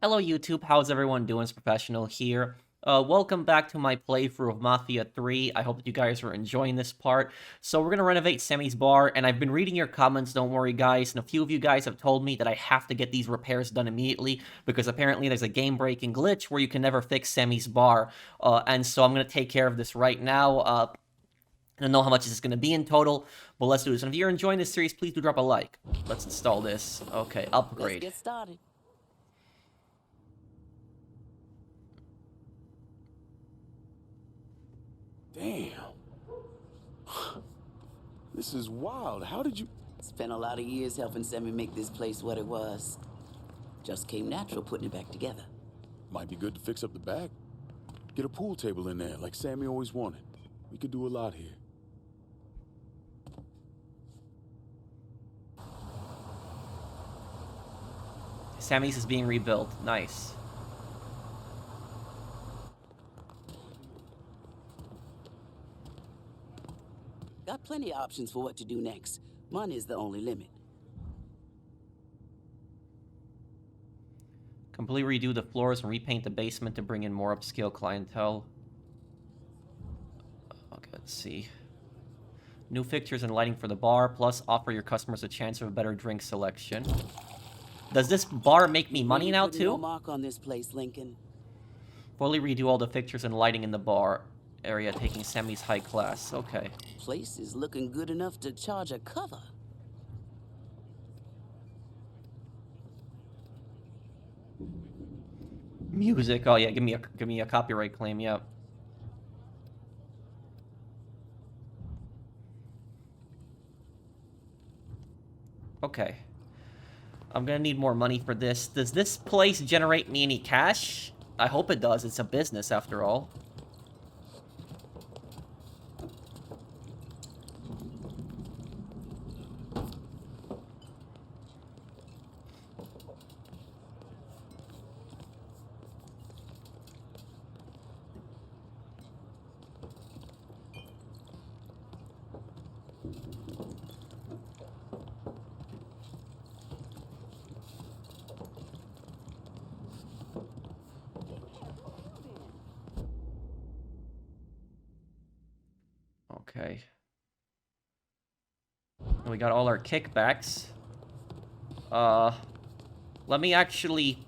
Hello YouTube, how's everyone doing? It's Professional here. Welcome back to my playthrough of Mafia 3. I hope that you guys are enjoying this part. So we're going to renovate Sammy's bar, and I've been reading your comments, don't worry guys, and a few of you guys have told me that I have to get these repairs done immediately, because apparently there's a game-breaking glitch where you can never fix Sammy's bar, and so I'm going to take care of this right now. I don't know how much this is going to be in total, but let's do this. And if you're enjoying this series, please do drop a like. Let's install this. Okay, upgrade. Let's get started. Damn. This is wild. How did you... Spent a lot of years helping Sammy make this place what it was. Just came natural putting it back together. Might be good to fix up the back. Get a pool table in there, like Sammy always wanted. We could do a lot here. Sammy's is being rebuilt. Nice. Got plenty of options for what to do next. Money's the only limit. Completely redo the floors and repaint the basement to bring in more upscale clientele. Okay, let's see. New fixtures and lighting for the bar, plus offer your customers a chance of a better drink selection. Does this bar make me money now too? No mark on this place, Lincoln. Fully redo all the fixtures and lighting in the bar area, taking Sammy's high class. Okay. Place is looking good enough to charge a cover. Music. Oh yeah, give me a copyright claim. Yep. Okay. I'm gonna need more money for this. Does this place generate me any cash? I hope it does. It's a business after all. Okay. We got all our kickbacks. Let me actually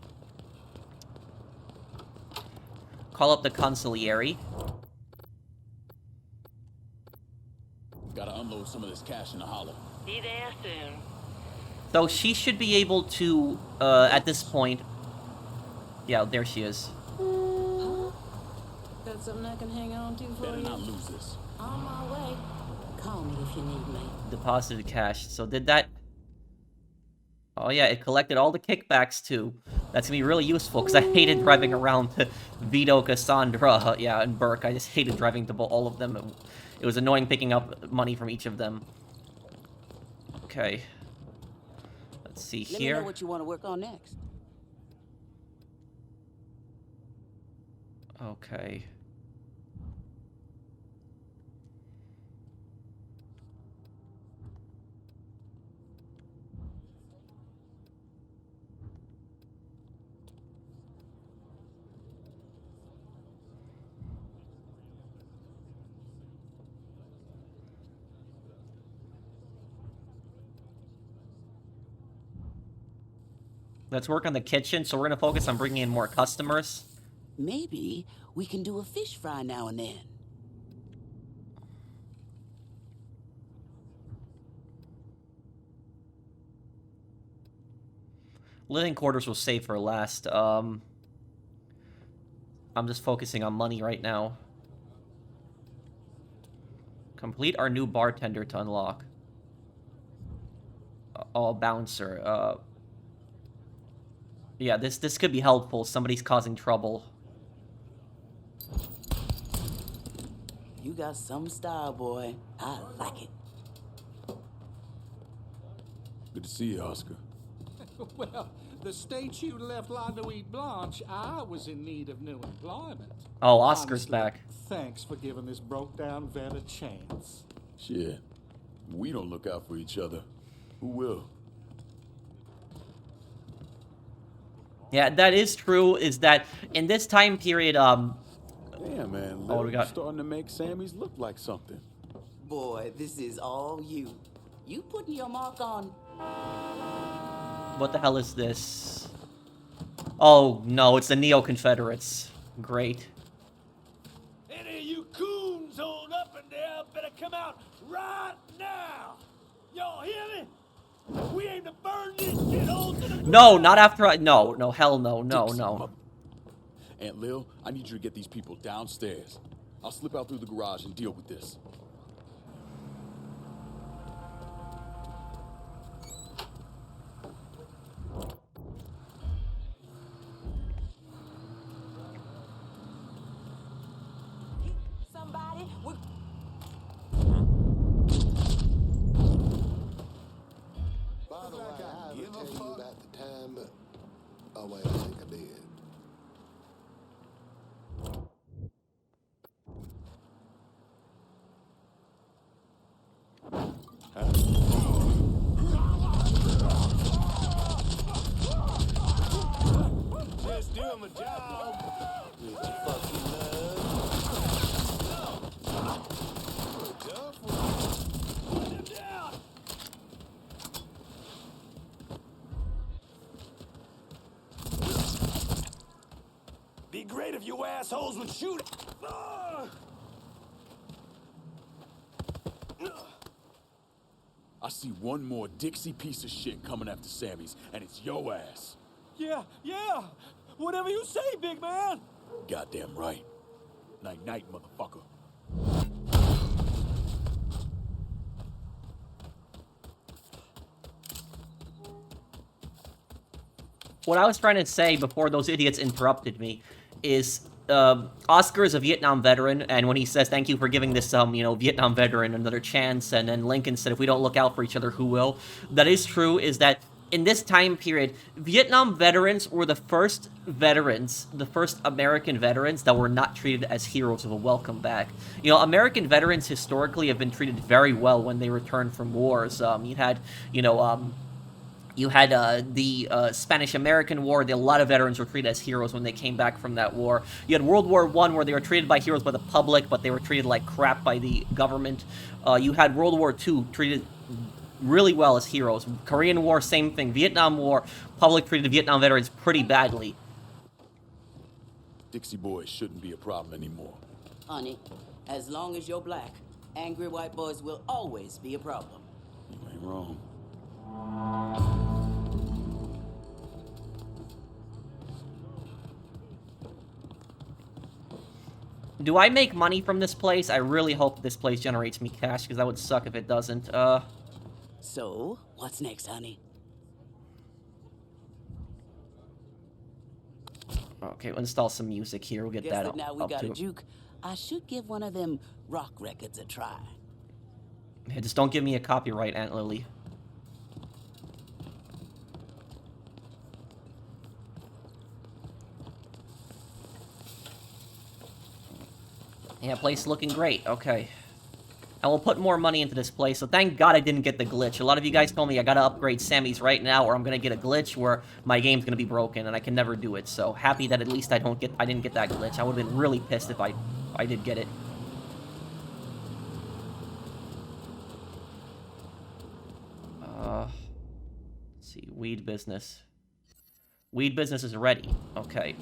call up the consigliere. Gotta unload some of this cash in the hollow. Be there soon. So she should be able to, at this point... Yeah, there she is. Got something I can hang on to for Better you? not lose this. On my way. Call me if you need me. Deposited cash. So did that... Oh yeah, it collected all the kickbacks too. That's gonna be really useful, because I hated driving around to Vito, Cassandra, yeah, and Burke. I just hated driving to all of them. It was annoying picking up money from each of them. Okay. Let's see Let me here. know what you want to work on next. Okay. Let's work on the kitchen, so we're gonna focus on bringing in more customers. Maybe we can do a fish fry now and then. Living quarters will save for last. I'm just focusing on money right now. Complete our new bartender to unlock. Oh, bouncer. Yeah, this could be helpful. Somebody's causing trouble. You got some style, boy. I like it. Good to see you, Oscar. Well, the state you left La Nuit Blanche, I was in need of new employment. Oh, Oscar's Honestly, back. Thanks for giving this broke-down vet a chance. Shit. We don't look out for each other. Who will? Yeah, that is true, is that in this time period, Damn, man, oh, what do Lil, we you got? starting to make Sammy's look like something. Boy, this is all you. You putting your mark on. What the hell is this? Oh, no, it's the Neo-Confederates. Great. Any of you coons hold up in there better come out right now. Y'all hear me? We aim to burn this shithole to the ground. No, not after I... No, no, hell no, no, Dixie, no. Aunt Lil, I need you to get these people downstairs. I'll slip out through the garage and deal with this. Somebody, By the way, I haven't told you about the time, but... Oh, wait, I think I did. Just doing my job. With your fucking love. Tough one. Put him down. Be great if you assholes would shoot. I see one more Dixie piece of shit coming after Sammy's, and it's yo ass. Yeah. Whatever you say, big man. Goddamn right. Night-night, motherfucker. What I was trying to say before those idiots interrupted me is Oscar is a Vietnam veteran, and when he says thank you for giving this Vietnam veteran another chance, and then Lincoln said if we don't look out for each other, who will? That is true, is that in this time period, Vietnam veterans were the first American veterans that were not treated as heroes of a welcome back. You know, American veterans historically have been treated very well when they returned from wars. You had the Spanish-American War. A lot of veterans were treated as heroes when they came back from that war. You had World War I, where they were treated by heroes by the public, but they were treated like crap by the government. You had World War II, treated really well as heroes. Korean War, same thing. Vietnam War, public treated Vietnam veterans pretty badly. Dixie boys shouldn't be a problem anymore. Honey, as long as you're black, angry white boys will always be a problem. You ain't wrong. Do I make money from this place? I really hope this place generates me cash, because that would suck if it doesn't. So, what's next, honey? Okay, we'll install some music here. We'll get Guess that that up, now we up got a to... juke. I should give one of them rock records a try. Yeah, just don't give me a copyright, Aunt Lily. Yeah, place looking great. Okay. And we'll put more money into this place, so thank God I didn't get the glitch. A lot of you guys told me I gotta upgrade Sammy's right now, or I'm gonna get a glitch where my game's gonna be broken, and I can never do it. So, happy that at least I didn't get that glitch. I would've been really pissed if I did get it. Let's see, weed business. Weed business is ready. Okay.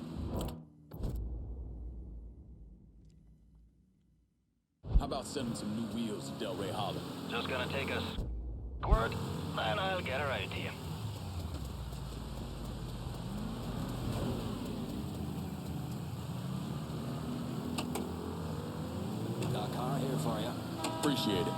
How about sending some new wheels to Delray Hollow? Just gonna take a squirt, and I'll get her ready to you. Got a car here for you. Appreciate it.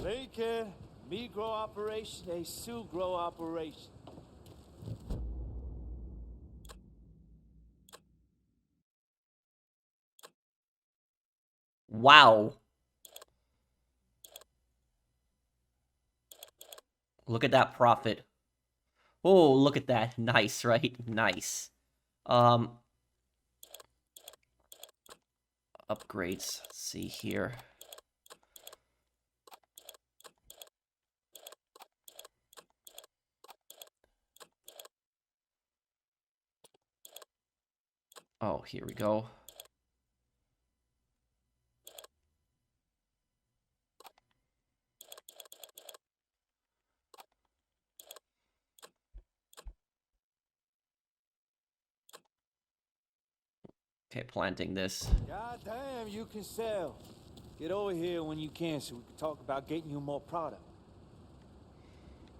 Take care. Me grow operation, a Sue grow operation. Wow. Look at that profit. Oh, look at that. Nice, right? Nice. Upgrades. Let's see here. Oh, here we go. Okay, planting this. God damn, you can sell. Get over here when you can so we can talk about getting you more product.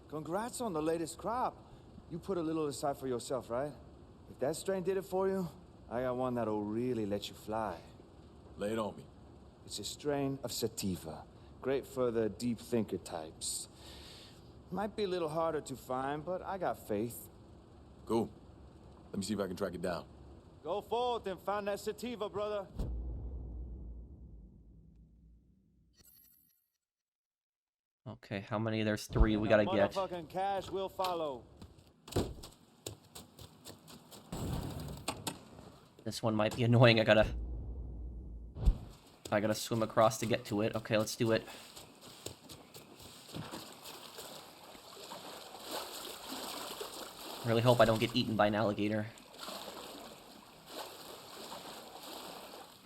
Congrats on the latest crop. You put a little aside for yourself, right? If that strain did it for you, I got one that'll really let you fly. Lay it on me. It's a strain of Sativa. Great for the deep thinker types. Might be a little harder to find, but I got faith. Cool. Let me see if I can track it down. Go forth and find that Sativa, brother. Okay, how many? There's 3 we gotta get. Motherfucking cash will follow. This one might be annoying. I gotta swim across to get to it. Okay, let's do it. Really hope I don't get eaten by an alligator.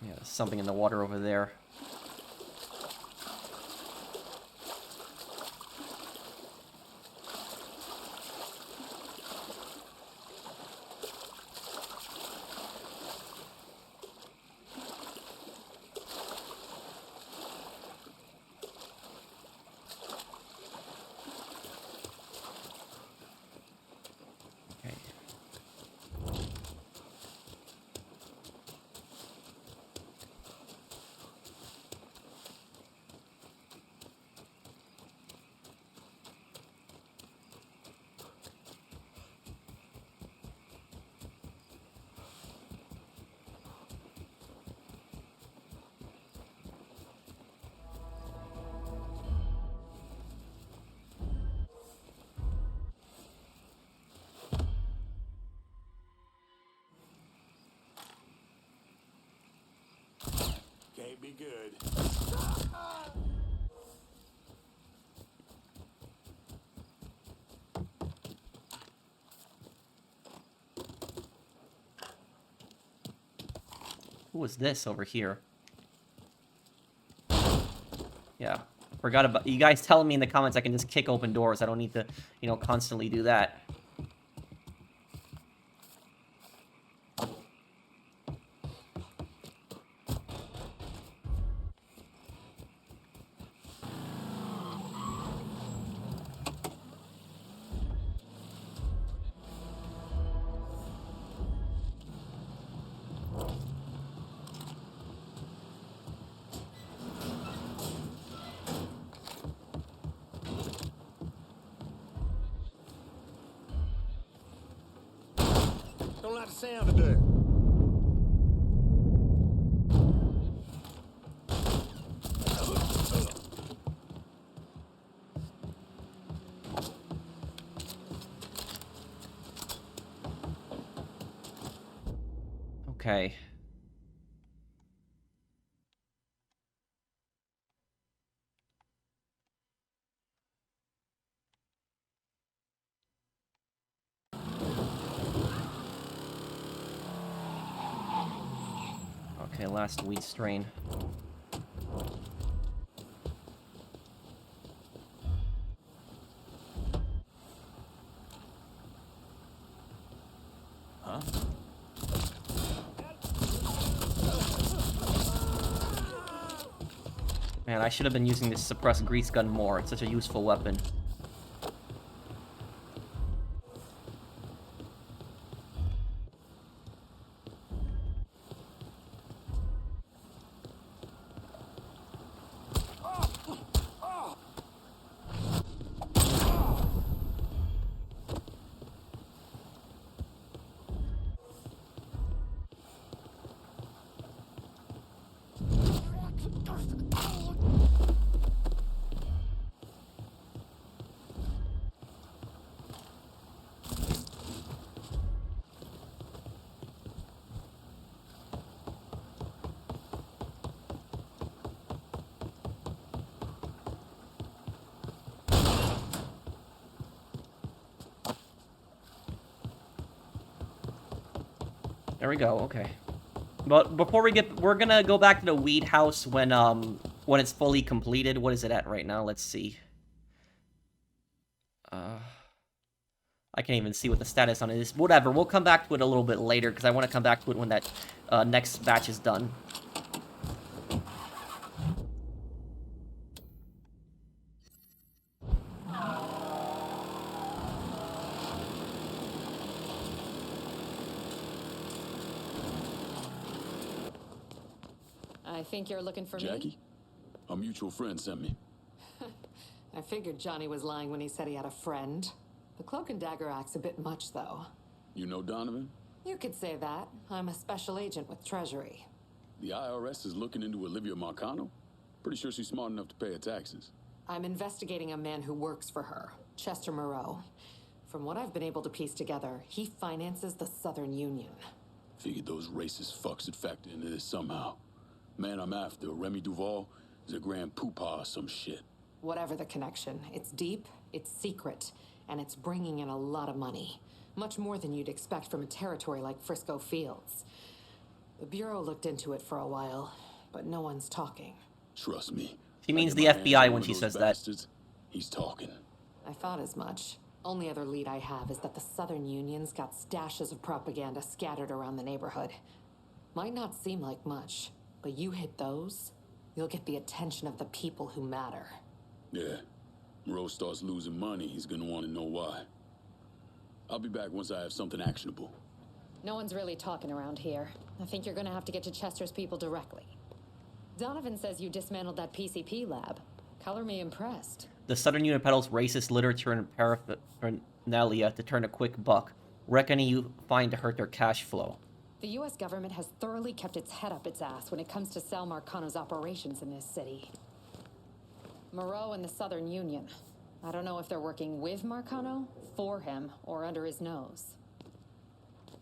Yeah, there's something in the water over there. Can't be good. Who was this over here? Yeah, forgot about you guys telling me in the comments I can just kick open doors. I don't need to, constantly do that. Don't like the sound of that. Okay. Okay, last weed strain. Huh? Man, I should have been using this suppressed grease gun more. It's such a useful weapon. There we go, okay. But before we're gonna go back to the weed house when it's fully completed. What is it at right now? Let's see. I can't even see what the status on it is. Whatever, we'll come back to it a little bit later, because I want to come back to it when that next batch is done. I think you're looking for me? Jackie? A mutual friend sent me. I figured Johnny was lying when he said he had a friend. The cloak and dagger act's a bit much, though. You know Donovan? You could say that. I'm a special agent with Treasury. The IRS is looking into Olivia Marcano? Pretty sure she's smart enough to pay her taxes. I'm investigating a man who works for her, Chester Moreau. From what I've been able to piece together, he finances the Southern Union. Figured those racist fucks would factor into this somehow. Man I'm after, Remy Duval, is a grand poopah or some shit. Whatever the connection, it's deep, it's secret, and it's bringing in a lot of money. Much more than you'd expect from a territory like Frisco Fields. The Bureau looked into it for a while, but no one's talking. Trust me. She means I the get my hands FBI on when one she of says those that. bastards, he's talking. I thought as much. Only other lead I have is that the Southern Union's got stashes of propaganda scattered around the neighborhood. Might not seem like much, but you hit those, you'll get the attention of the people who matter. Yeah. Moreau starts losing money, he's gonna want to know why. I'll be back once I have something actionable. No one's really talking around here. I think you're gonna have to get to Chester's people directly. Donovan says you dismantled that PCP lab. Color me impressed. The Southern Union peddles racist literature and paraphernalia to turn a quick buck, reckoning you find to hurt their cash flow. The U.S. government has thoroughly kept its head up its ass when it comes to Sal Marcano's operations in this city. Moreau and the Southern Union. I don't know if they're working with Marcano, for him, or under his nose.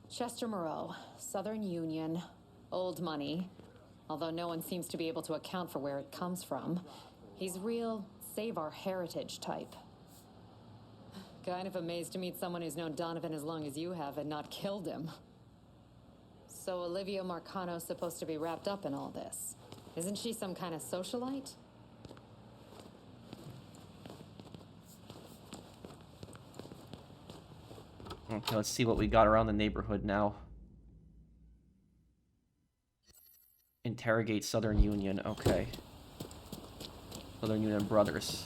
Chester Moreau, Southern Union, old money. Although no one seems to be able to account for where it comes from. He's real save our heritage type. Kind of amazed to meet someone who's known Donovan as long as you have and not killed him. So Olivia Marcano's supposed to be wrapped up in all this. Isn't she some kind of socialite? Okay, let's see what we got around the neighborhood now. Interrogate Southern Union, okay. Southern Union Brothers.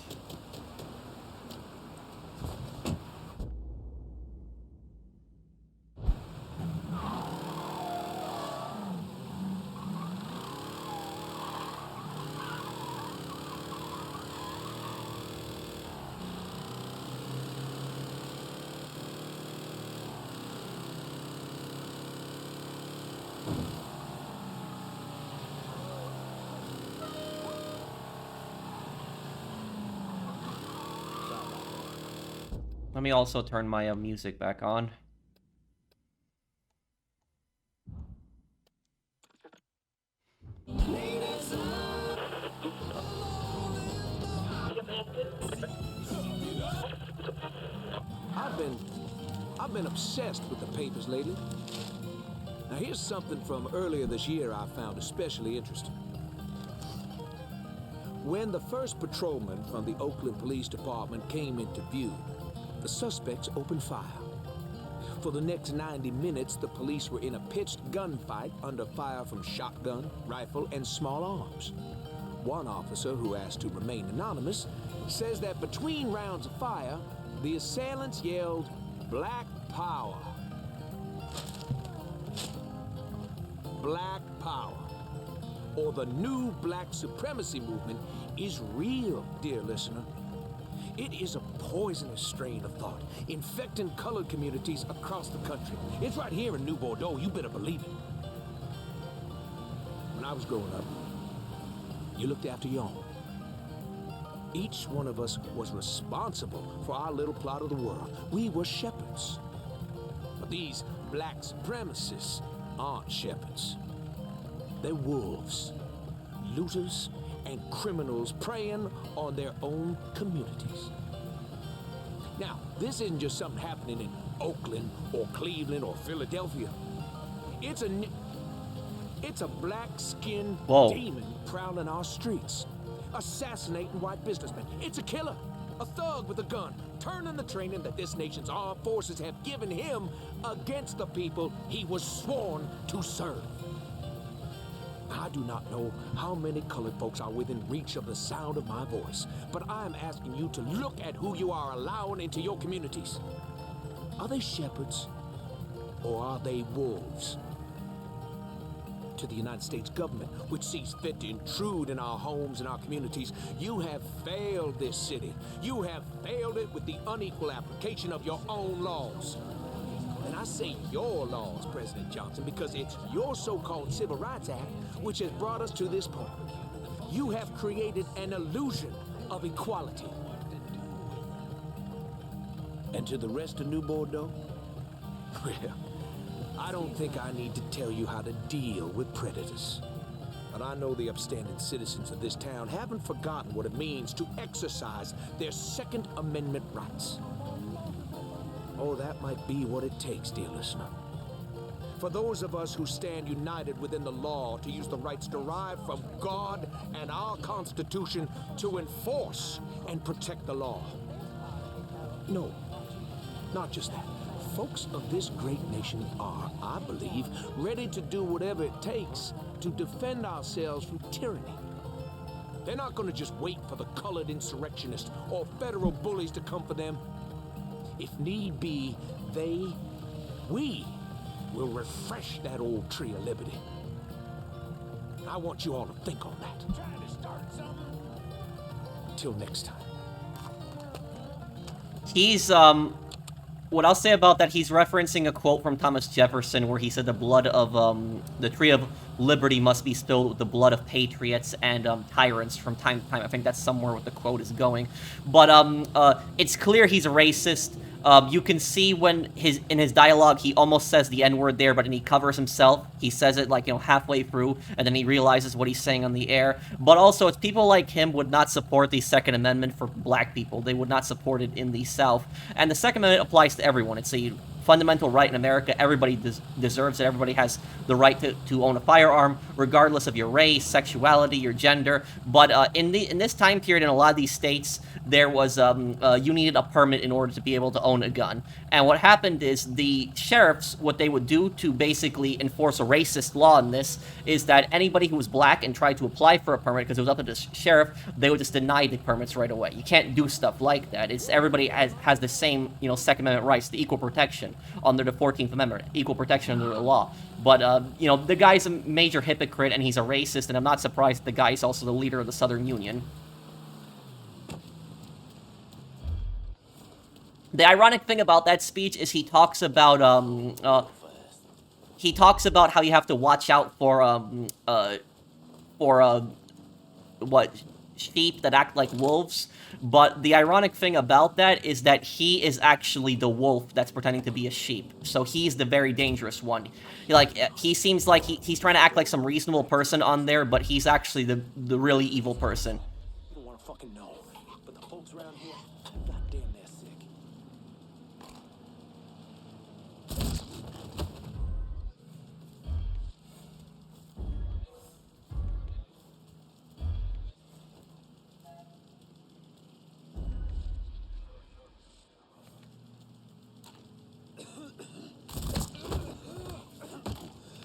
Let me also turn my music back on. I've been obsessed with the papers lately. Now here's something from earlier this year I found especially interesting. When the first patrolman from the Oakland Police Department came into view, the suspects opened fire. For the next 90 minutes, the police were in a pitched gunfight under fire from shotgun, rifle, and small arms. One officer, who asked to remain anonymous, says that between rounds of fire, the assailants yelled, "Black Power." Black Power, or the new black supremacy movement, is real, dear listener. It is a poisonous strain of thought, infecting colored communities across the country. It's right here in New Bordeaux, you better believe it. When I was growing up, you looked after your own. Each one of us was responsible for our little plot of the world. We were shepherds. But these black supremacists aren't shepherds. They're wolves, looters, and criminals preying on their own communities. Now, this isn't just something happening in Oakland or Cleveland or Philadelphia. It's a black-skinned Whoa. demon prowling our streets, assassinating white businessmen. It's a killer, a thug with a gun, turning the training that this nation's armed forces have given him against the people he was sworn to serve. I do not know how many colored folks are within reach of the sound of my voice, but I am asking you to look at who you are allowing into your communities. Are they shepherds or are they wolves? To the United States government, which sees fit to intrude in our homes and our communities, you have failed this city. You have failed it with the unequal application of your own laws. And I say your laws, President Johnson, because it's your so-called Civil Rights Act which has brought us to this point. You have created an illusion of equality. And to the rest of New Bordeaux, well, I don't think I need to tell you how to deal with predators. But I know the upstanding citizens of this town haven't forgotten what it means to exercise their Second Amendment rights. Oh, that might be what it takes, dear listener. For those of us who stand united within the law to use the rights derived from God and our Constitution to enforce and protect the law. No, not just that. Folks of this great nation are, I believe, ready to do whatever it takes to defend ourselves from tyranny. They're not going to just wait for the colored insurrectionists or federal bullies to come for them. If need be, we will refresh that old tree of liberty. I want you all to think on that. Trying to start something. Till next time. He's, what I'll say about that, he's referencing a quote from Thomas Jefferson where he said the blood of, the tree of liberty must be spilled with the blood of patriots and, tyrants from time to time. I think that's somewhere what the quote is going. But, it's clear he's a racist. You can see when in his dialogue, he almost says the N-word there, but then he covers himself. He says it, like, halfway through, and then he realizes what he's saying on the air. But also, it's people like him would not support the Second Amendment for black people. They would not support it in the South. And the Second Amendment applies to everyone. It's a fundamental right in America. Everybody deserves it. Everybody has the right to own a firearm, regardless of your race, sexuality, your gender. But in this time period, in a lot of these states, there was you needed a permit in order to be able to own a gun. And what happened is the sheriffs, what they would do to basically enforce a racist law in this is that anybody who was black and tried to apply for a permit, because it was up to the sheriff, they would just deny the permits right away. You can't do stuff like that. It's everybody has the same, Second Amendment rights, the equal protection under the 14th Amendment, equal protection under the law. But, the guy's a major hypocrite and he's a racist, and I'm not surprised the guy's also the leader of the Southern Union. The ironic thing about that speech is he talks about how you have to watch out for sheep that act like wolves. But the ironic thing about that is that he is actually the wolf that's pretending to be a sheep. So he's the very dangerous one. He seems like he's trying to act like some reasonable person on there, but he's actually the really evil person. You don't want to fucking know, but the folks around here, goddamn, they're sick.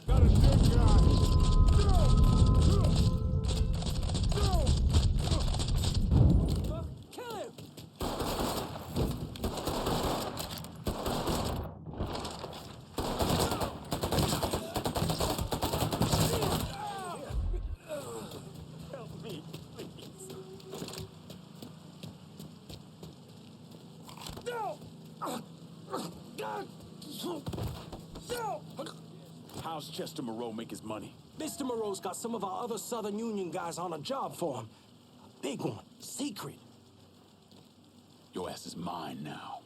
Got a dead guy. Kill him! Help me, please. No! No! How's Chester Moreau make his money? Mr. Moreau's got some of our other Southern Union guys on a job for him. A big one. Secret. Your ass is mine now.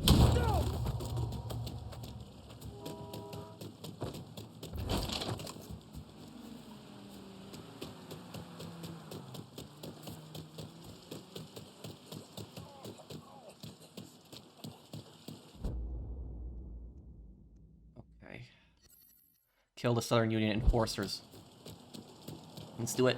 No! Okay. kill the Southern Union enforcers. Let's do it.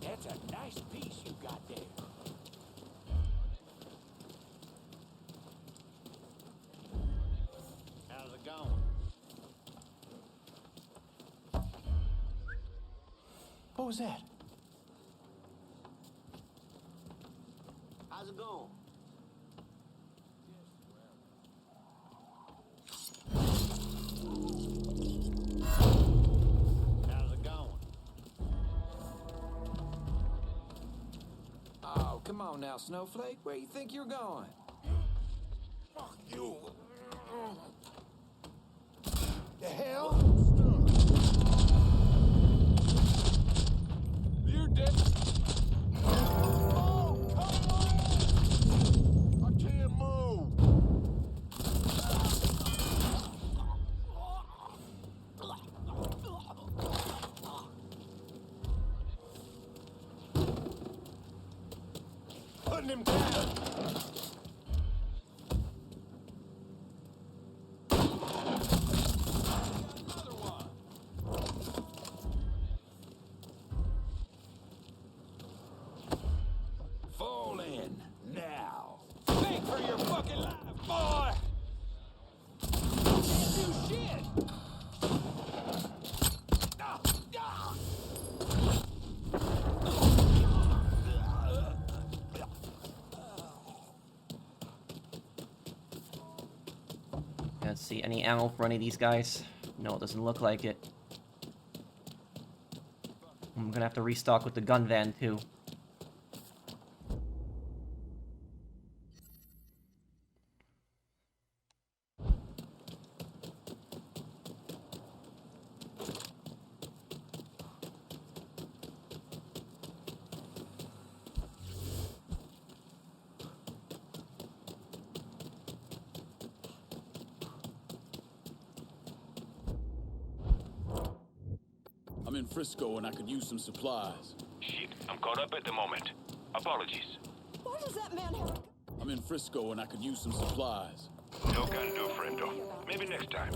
That's a nice piece you got there. How's it going? What was that? How's it going? How's it going? Oh, come on now, Snowflake. Where you think you're going? Fuck you. The hell? You're dead. Oh, come on! I can't move. Putting him down. Fall in now. Think for your fucking life, boy! Can't do shit! Ah, ah. Let's see, any ammo for any of these guys? No, it doesn't look like it. I'm gonna have to restock with the gun van, too. I'm in Frisco and I could use some supplies. Shit, I'm caught up at the moment. Apologies. Why does that man have a... I'm in Frisco and I could use some supplies. No can do, friendo. Maybe next time.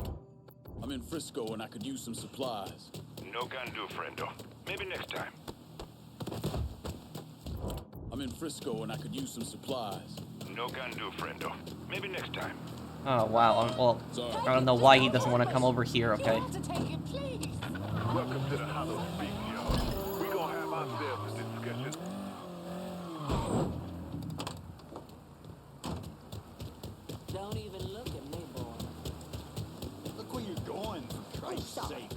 I'm in Frisco and I could use some supplies. No can do, friendo. Maybe next time. I'm in Frisco and I could use some supplies. No can do, friendo. Maybe next time. Oh, wow. Well, I don't know why he doesn't want to come over here, okay? You have to take it, please. Welcome to the Hollow Speak, y'all. We gonna have ourselves a discussion. Don't even look at me, boy. Look where you're going, for Christ's sake.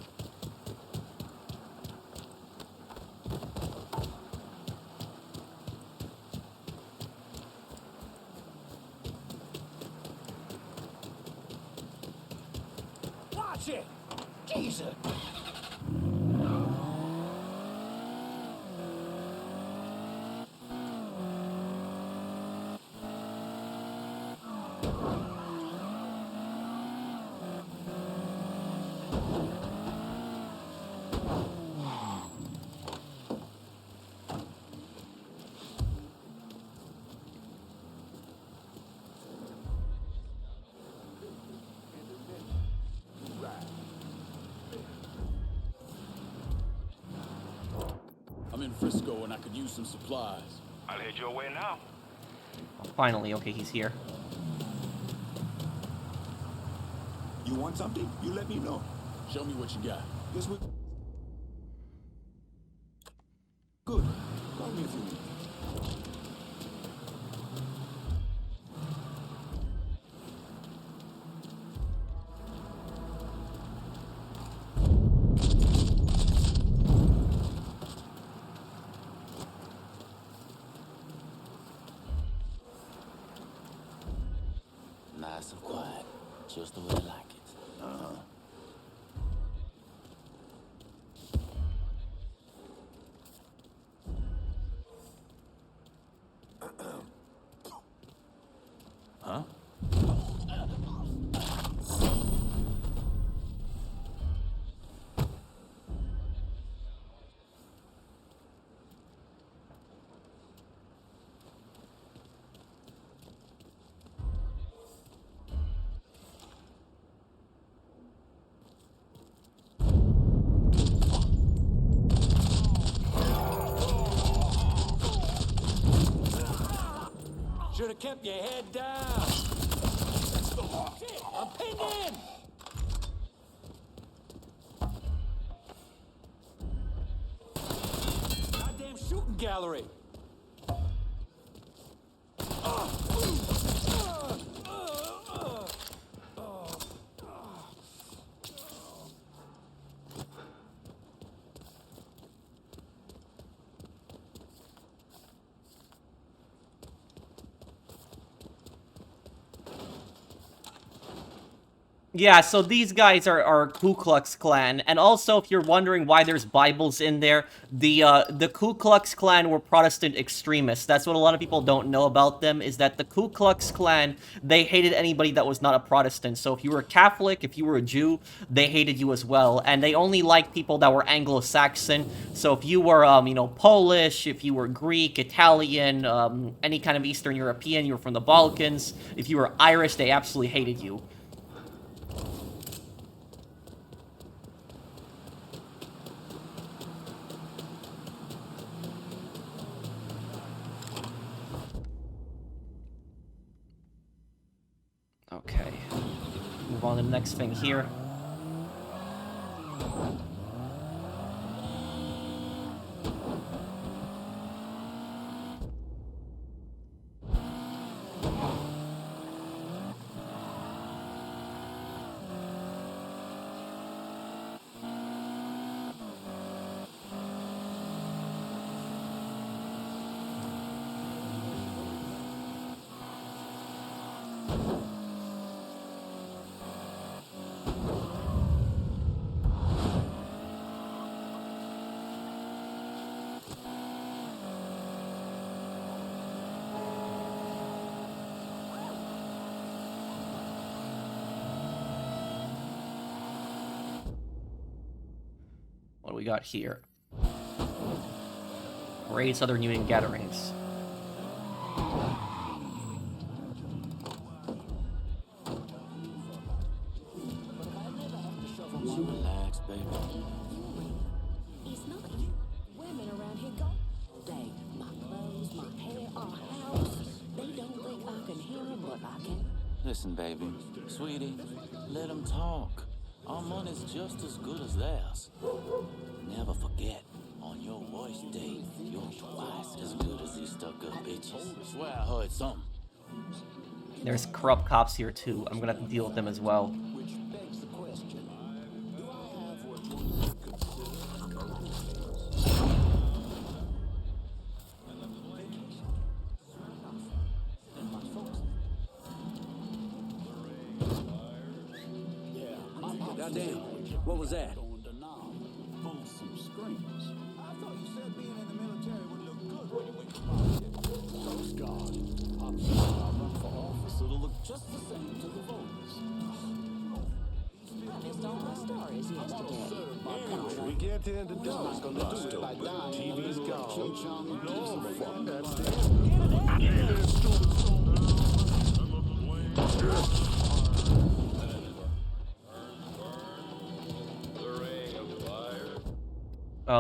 Watch it! Jesus! I'm in Frisco and I could use some supplies. I'll head your way now. Oh, finally, okay, he's here. You want something? You let me know. Show me what you got. Guess what? Good. Call me if you need. Nice and quiet. Just the way I like it. Uh-huh. Huh? Should have kept your head down. Shit, I'm pinned in. Goddamn shooting gallery. Yeah, so these guys are Ku Klux Klan, and also if you're wondering why there's Bibles in there, the Ku Klux Klan were Protestant extremists. That's what a lot of people don't know about them, is that the Ku Klux Klan, they hated anybody that was not a Protestant. So if you were a Catholic, if you were a Jew, they hated you as well, and they only liked people that were Anglo-Saxon. So if you were, you know, Polish, if you were Greek, Italian, any kind of Eastern European, you were from the Balkans, if you were Irish, they absolutely hated you. Okay, move on to the next thing here. What do we got here? Raid Southern Union gatherings. Relax, baby. It's not you. Women around here go day. My clothes, my hair, our house. They don't think I can hear them, but I can. Listen, baby. Sweetie, let them talk. Our money's just as good as theirs. Never forget, on your worst day, you're twice as good as these stuck-up bitches. Swear I heard something. There's corrupt cops here too. I'm gonna have to deal with them as well. Which begs the question, do I have what you consider? Goddamn, what was that? Some screams. I thought you said being in the military would look good when you went to politics. Coast Guard. I'm sorry I run for office. It'll look just the same to the voters. I missed all my stories yesterday. Anyway, we get into Dust. Gonna do it by dying. TV's gone. No, fuck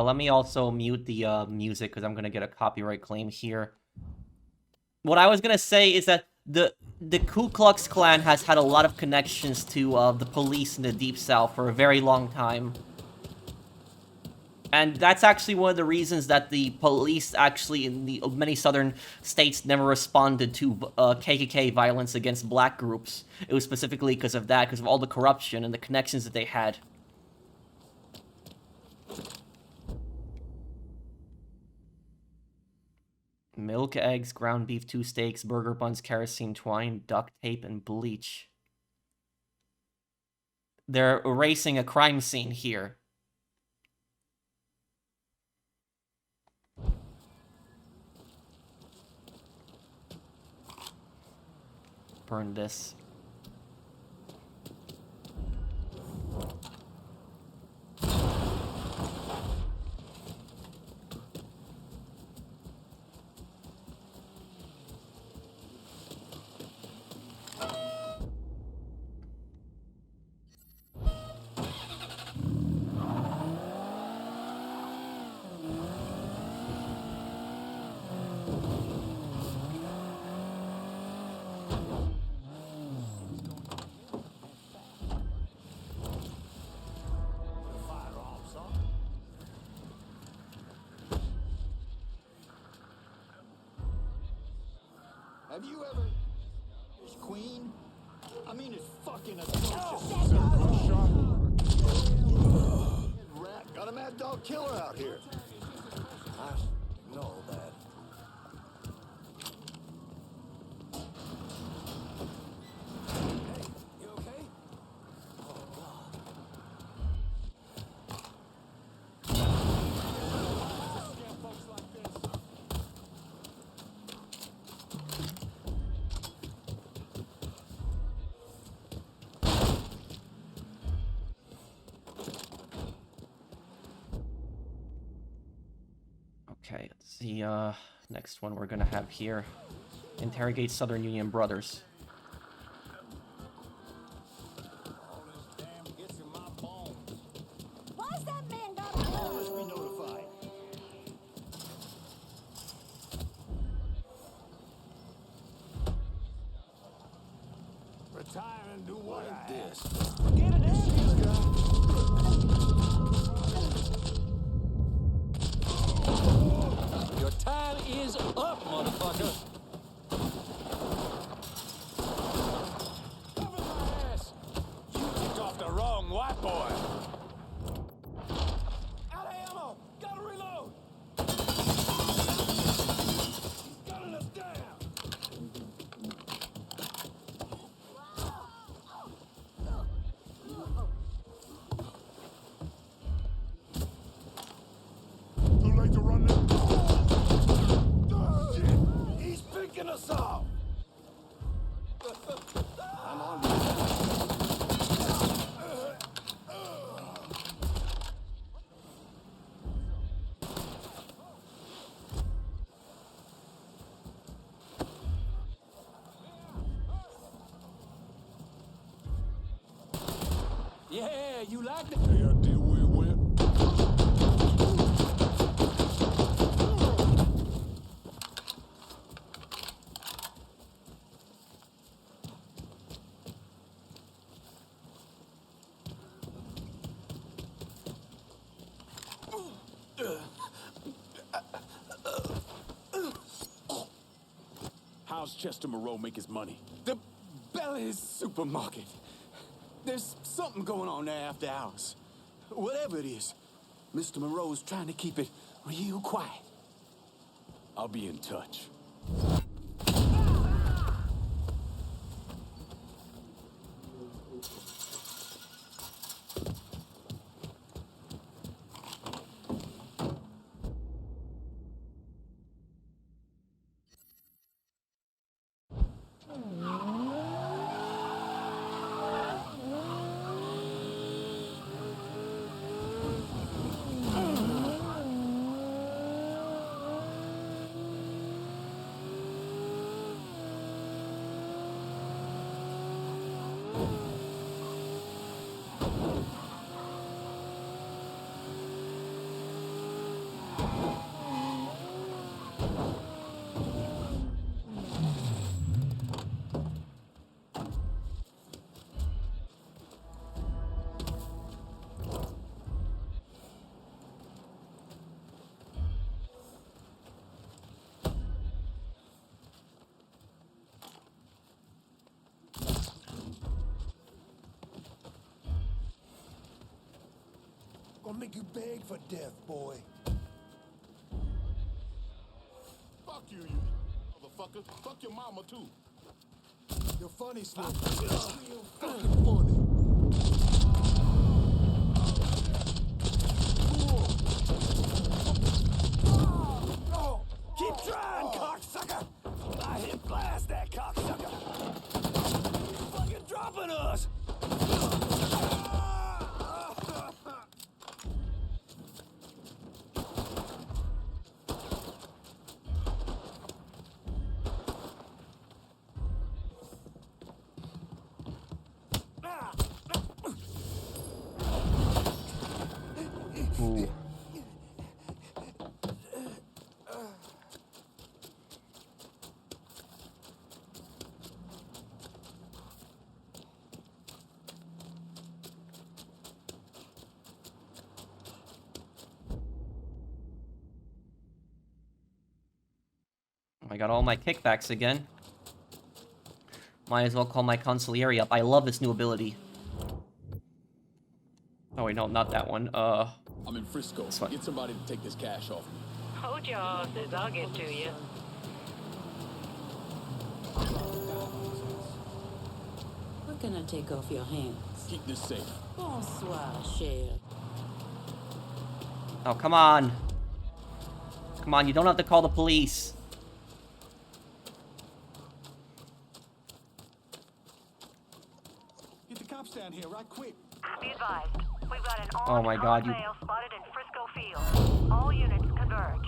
Let me also mute the music because I'm gonna get a copyright claim here. What I was gonna say is that the Ku Klux Klan has had a lot of connections to the police in the Deep South for a very long time. And that's actually one of the reasons that the police actually in the many southern states never responded to KKK violence against black groups. It was specifically because of that, because of all the corruption and the connections that they had. Milk, eggs, ground beef, 2 steaks, burger buns, kerosene, twine, duct tape, and bleach. they're erasing a crime scene here. Burn this. Have you ever... This queen? I mean, it's fucking atrocious. Rat. Got a mad dog killer out here. I know that. Hey, you okay? Oh, God. Scare folks like this. Okay, let's see, next one we're gonna have here. Interrogate Southern Union brothers. Why's that man got a gun? Must be notified. Retire and do what I This. Get it in. Your time is up, motherfucker. Cover my ass! You ticked off the wrong white boy! Out of ammo! Gotta reload! He's gunning us down! Too late to run that. Shit! He's picking us off! I'm on. Yeah, you like that? Hey, I deal with where? How's Chester Moreau make his money? The Belly's supermarket. There's something going on there after hours. Whatever it is, Mr. Moreau's trying to keep it real quiet. I'll be in touch. Gonna make you beg for death, boy. Fuck you, you motherfucker. Fuck your mama, too. You're funny, Slim. You're fucking funny. Ooh. I got all my kickbacks again. Might as well call my consigliere up. I love this new ability. Oh wait, no, not that one. I'm in Frisco. Get somebody to take this cash off me. Hold your horses, I'll get to you. What can I take off your hands? Keep this safe. Bonsoir, cher. Oh, come on. Come on, you don't have to call the police. Get the cops down here right quick. Be advised, we've got an Oh my God, you... male spotted in Frisco Field. All units converge.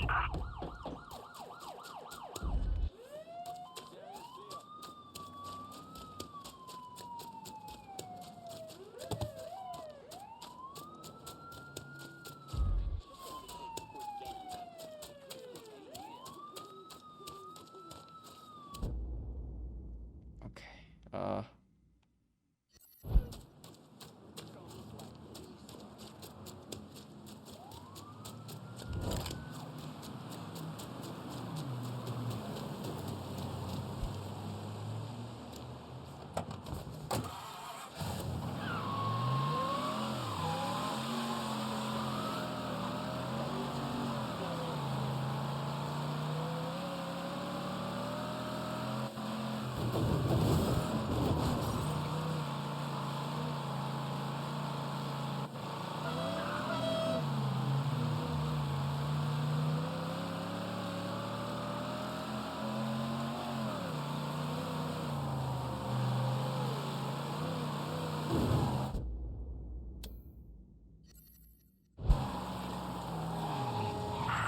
Okay,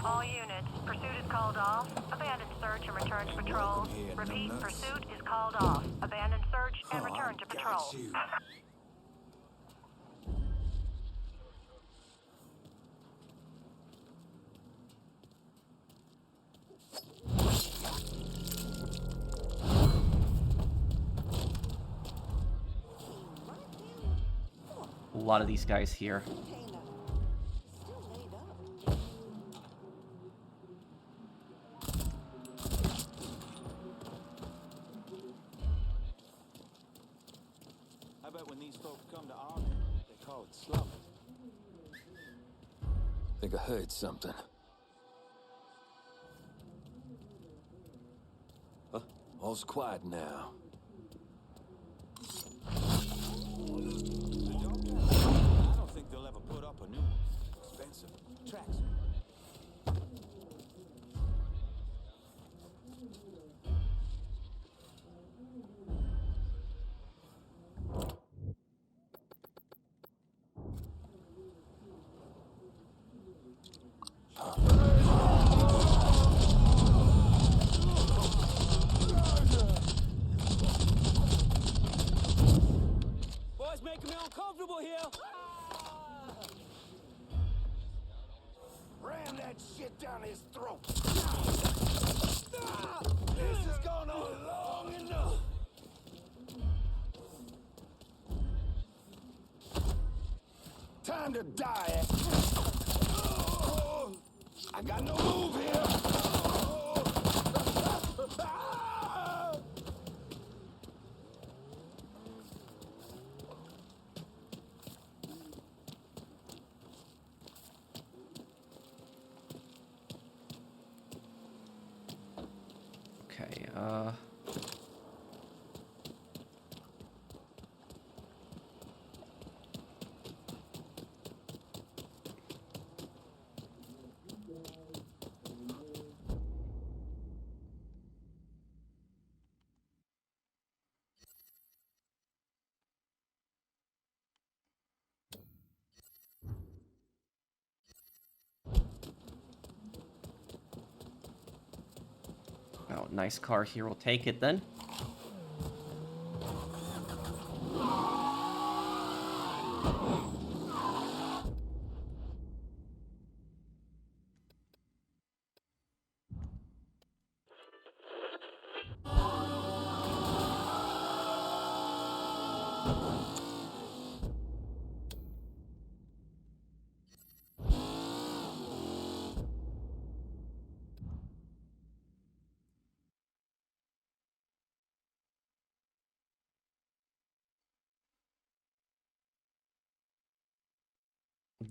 All units, pursuit is called off. Abandon search and return to patrol. Repeat, pursuit is called off. Abandon search and return to patrol. a lot of these guys here. I bet when these folks come to army, they call it slumming. Think I heard something. Huh? All's quiet now. I don't think they'll ever put up a new, expensive tracksuit. Boys making me uncomfortable here. Ram that shit down his throat. This has gone on long enough. Time to die. I got no move here. Okay, oh, nice car here. We'll take it then.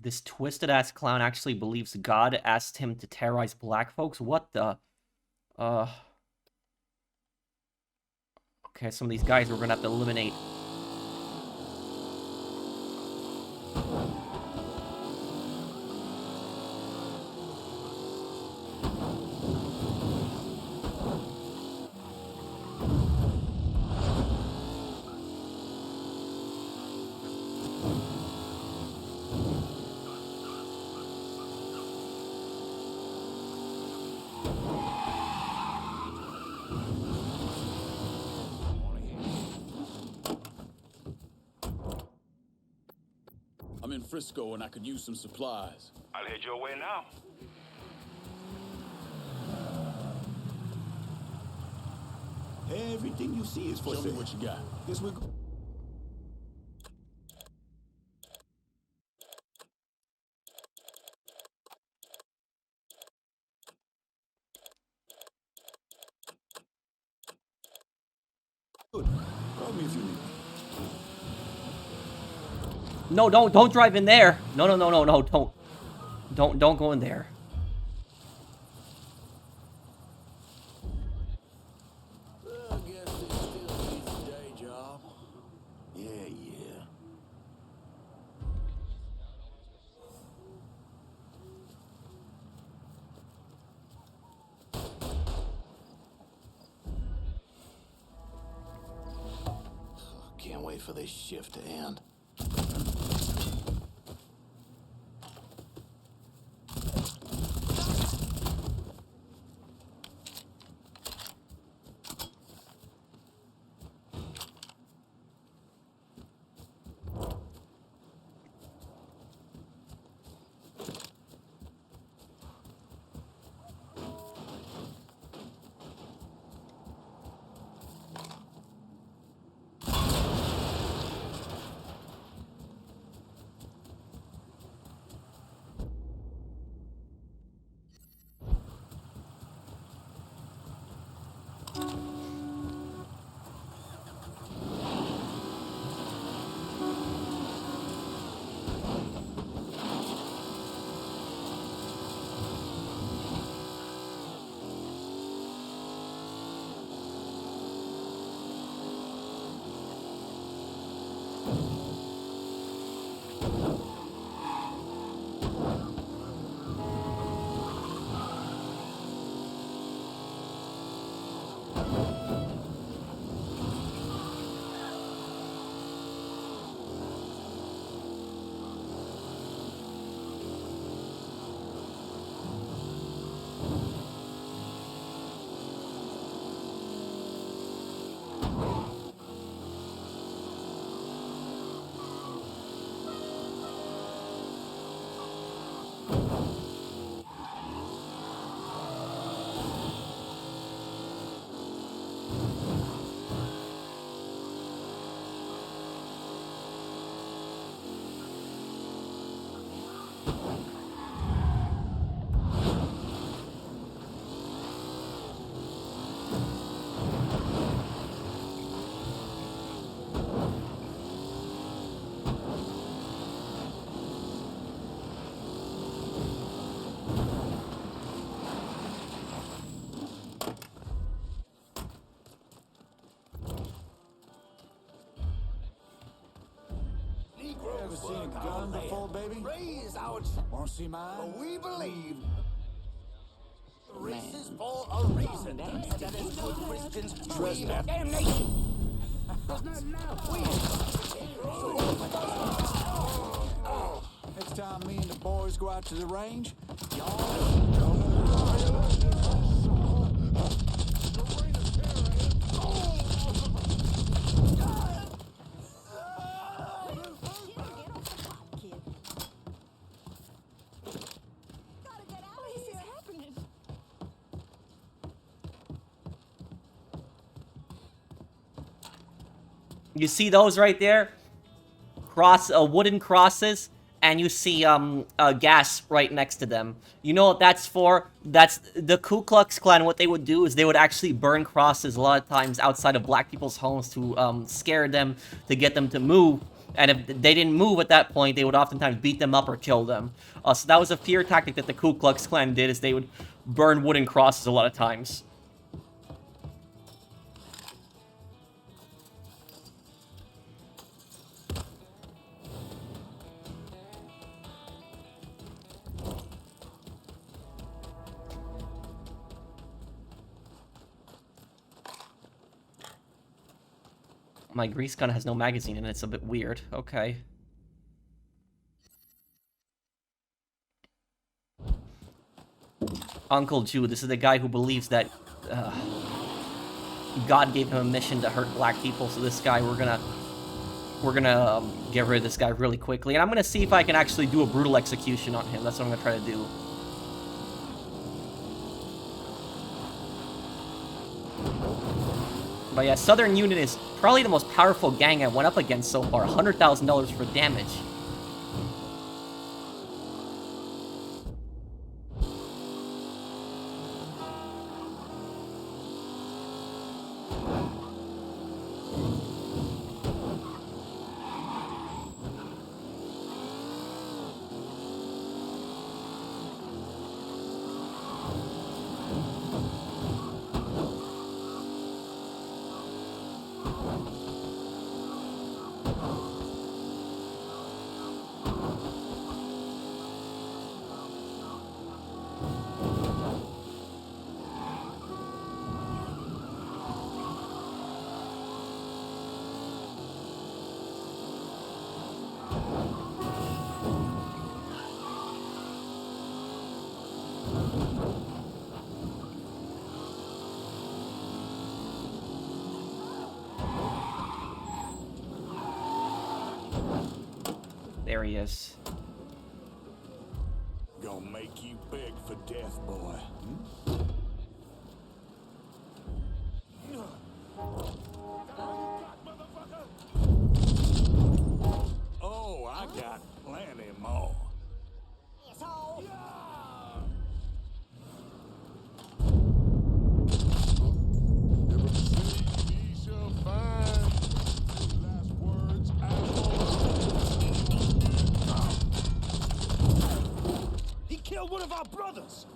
This twisted-ass clown actually believes God asked him to terrorize black folks? What the? Okay, some of these guys we're gonna have to eliminate. I'm in Frisco and I could use some supplies. I'll head your way now. Everything you see is for Show me sale. what you got. Yes, we go. Good. Call me if you need. No, don't drive in there. No, don't go in there. I guess he still needs a day job. Yeah. Can't wait for this shift to end. Ever seen a gun before, baby? Raise out. Want to see mine? We believe the race is for a reason. And that is good Christians. Trust me. Damnation. Next time me and the boys go out to the range, You see those right there? Wooden crosses, and you see gas right next to them. You know what that's for? That's the Ku Klux Klan. What they would do is they would actually burn crosses a lot of times outside of black people's homes to scare them, to get them to move. And if they didn't move at that point, they would oftentimes beat them up or kill them. So that was a fear tactic that the Ku Klux Klan did, is they would burn wooden crosses a lot of times. My grease gun has no magazine in it, it's a bit weird. Okay. Uncle Jude, this is the guy who believes that God gave him a mission to hurt black people, so this guy, we're gonna get rid of this guy really quickly. And I'm gonna see if I can actually do a brutal execution on him. That's what I'm gonna try to do. But yeah, Southern Union is probably the most powerful gang I went up against so far. $100,000 for damage. There he is. Gonna make you beg for death, boy. Oh, I got plenty more. He killed one of our brothers!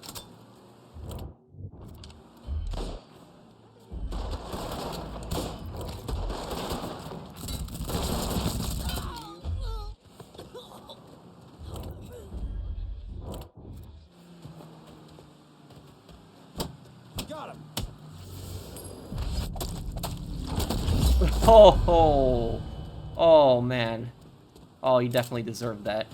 Got him! Oh, oh man. Oh, you definitely deserved that.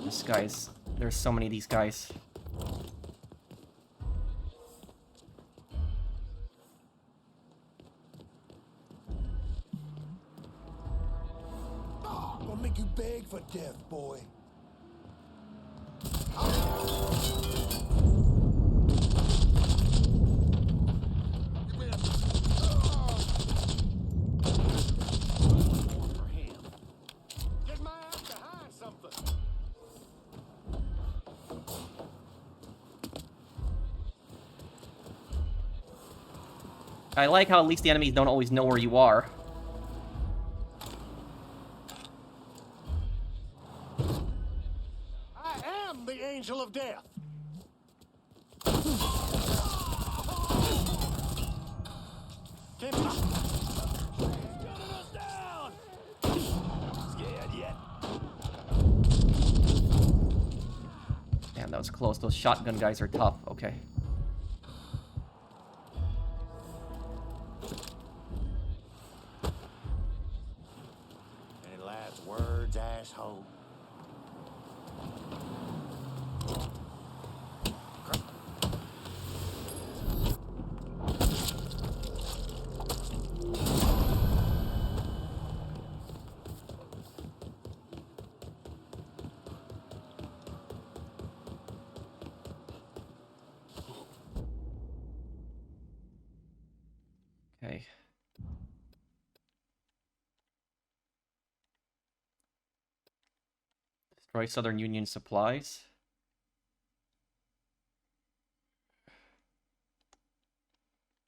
This guy's... There's so many of these guys. Gonna make you beg for death, boy. I like how at least the enemies don't always know where you are. I am the Angel of Death. Can't be gunning us down. Scared yet? Damn, that was close. Those shotgun guys are tough. Okay. Any last words, asshole? Okay. Destroy Southern Union supplies.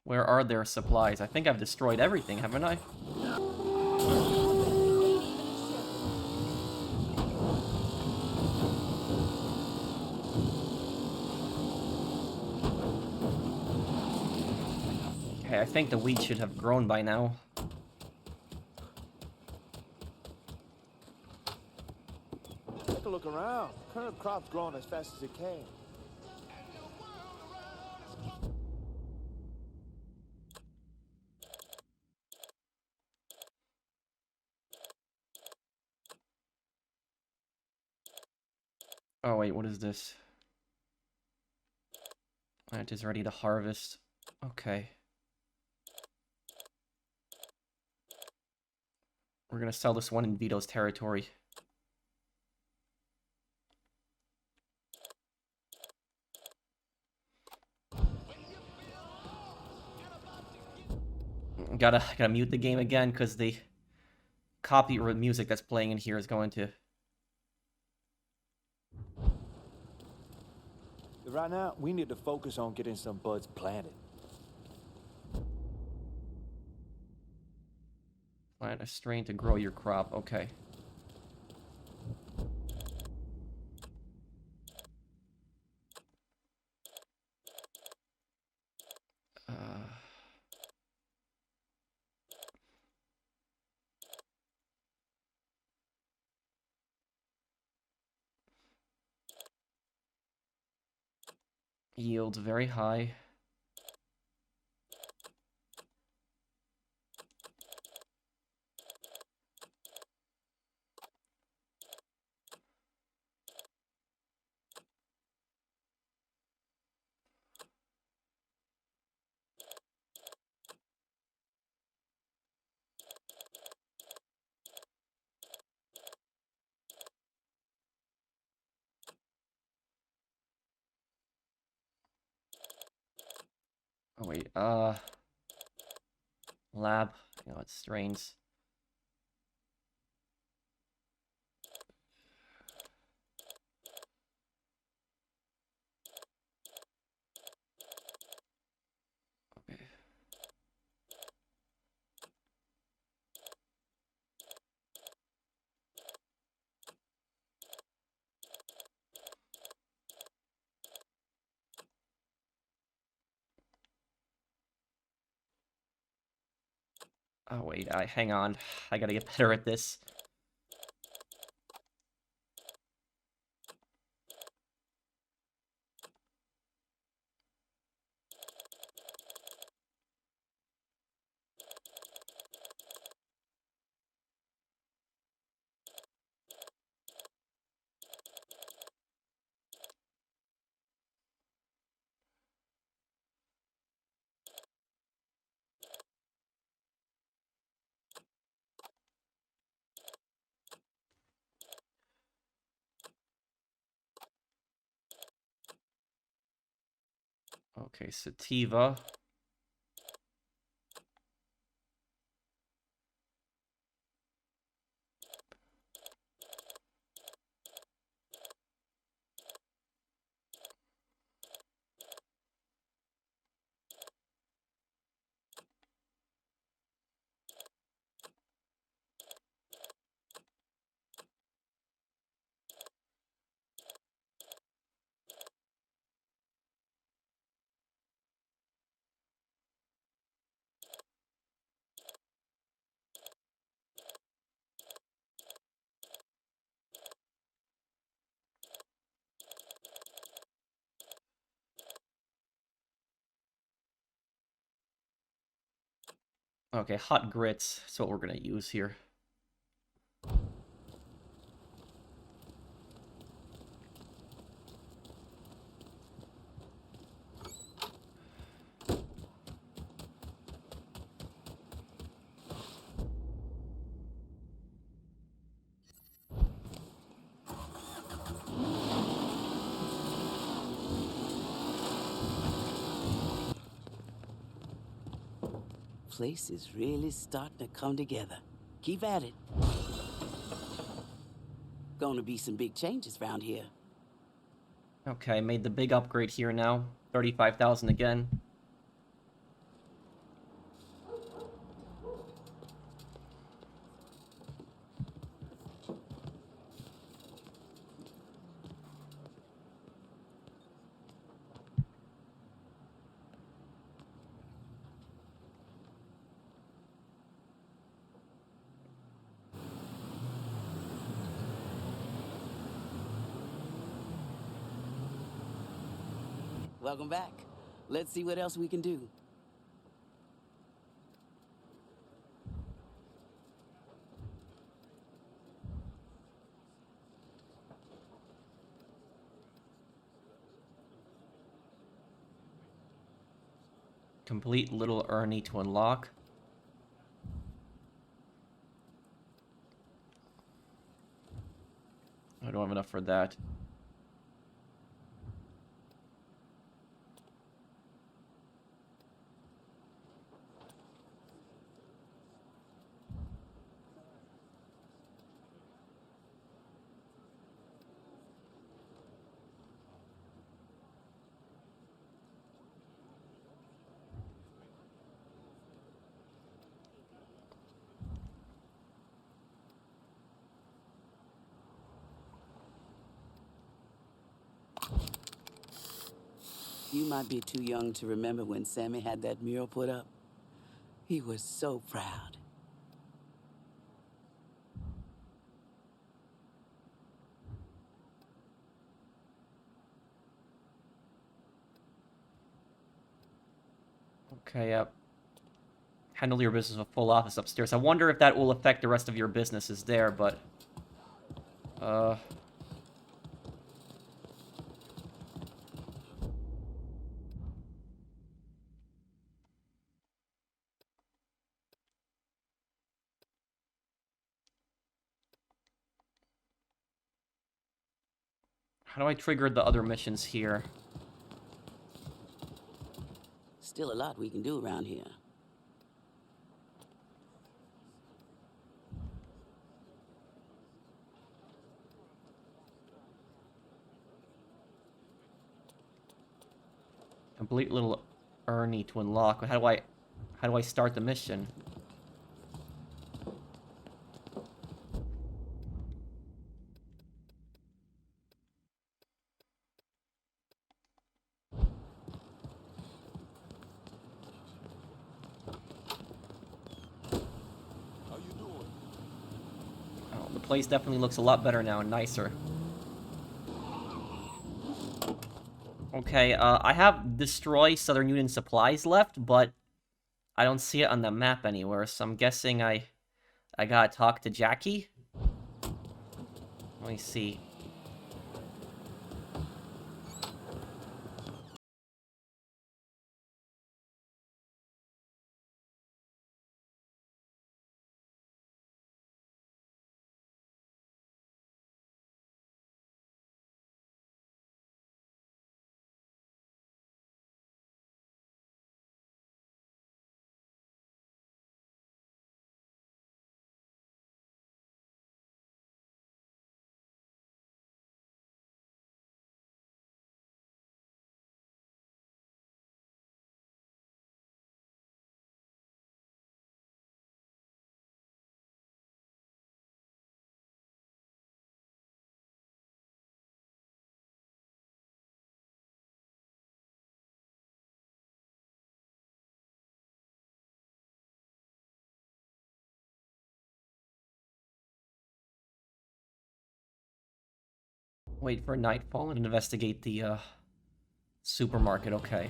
Where are their supplies? I think I've destroyed everything, haven't I? Okay, I think the wheat should have grown by now. Take a look around. Current crop's growing as fast as it can. Oh wait, what is this? Plant is ready to harvest. Okay. We're gonna sell this one in Vito's territory. Gotta mute the game again because the copyright music that's playing in here is going to. Right now, we need to focus on getting some buds planted. Plant a strain to grow your crop. Okay. Yields very high. Oh wait, lab, you know, it's strains. Okay. Oh wait, hang on. I gotta get better at this. Okay, Sativa. Okay, hot grits. That's what we're gonna use here. Place is really starting to come together. Keep at it. Gonna be some big changes around here. Okay, made the big upgrade here now. 35,000 again. Welcome back. Let's see what else we can do. Complete Little Ernie to unlock. I don't have enough for that. You might be too young to remember when Sammy had that mural put up. He was so proud. Okay, yep. Handle your business with full office upstairs. I wonder if that will affect the rest of your businesses there, but... How do I trigger the other missions here? Still a lot we can do around here. Complete Little Ernie to unlock. How do I start the mission? Oh, the place definitely looks a lot better now and nicer. Okay, I have Destroy Southern Union supplies left, but I don't see it on the map anywhere, so I'm guessing I gotta talk to Jackie? Let me see. Wait for nightfall and investigate the, supermarket, okay.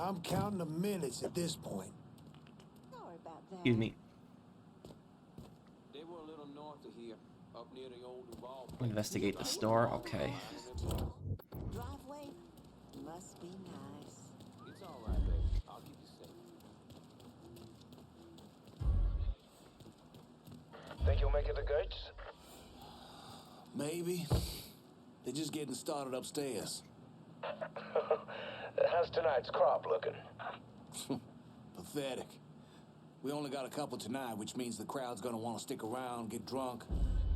I'm counting the minutes at this point. Sorry about that. Excuse me. They were a little north of here, up near the old Duvall. Investigate the store. Okay. Driveway must be nice. It's all right, baby. I'll keep you safe. Think you'll make it to gates? Maybe. They're just getting started upstairs. How's tonight's crop looking? Pathetic. We only got a couple tonight, which means the crowd's gonna want to stick around, get drunk,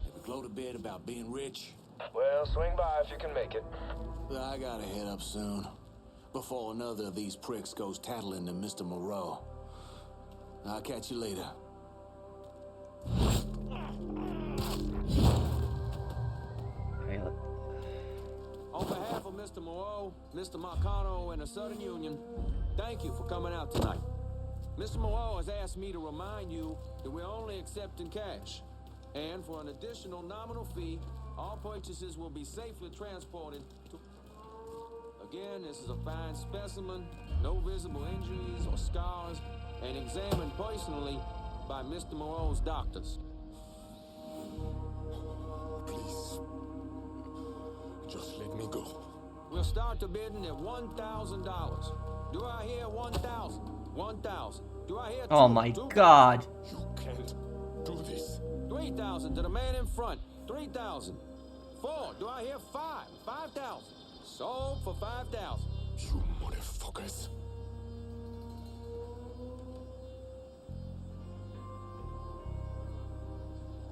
maybe gloat a bit about being rich. Well, swing by if you can make it. But I gotta head up soon, before another of these pricks goes tattling to Mr. Moreau. I'll catch you later. On behalf of Mr. Moreau, Mr. Marcano, and the Southern Union, thank you for coming out tonight. Mr. Moreau has asked me to remind you that we're only accepting cash. And for an additional nominal fee, all purchases will be safely transported to... Again, this is a fine specimen, no visible injuries or scars, and examined personally by Mr. Moreau's doctors. Please. Just let me go. We'll start the bidding at $1,000. Do I hear 1,000? 1,000. Do I hear 2? Oh my God. You can't do this. 3,000 to the man in front. 3,000. 4. Do I hear 5? 5,000. Sold for 5,000. You motherfuckers.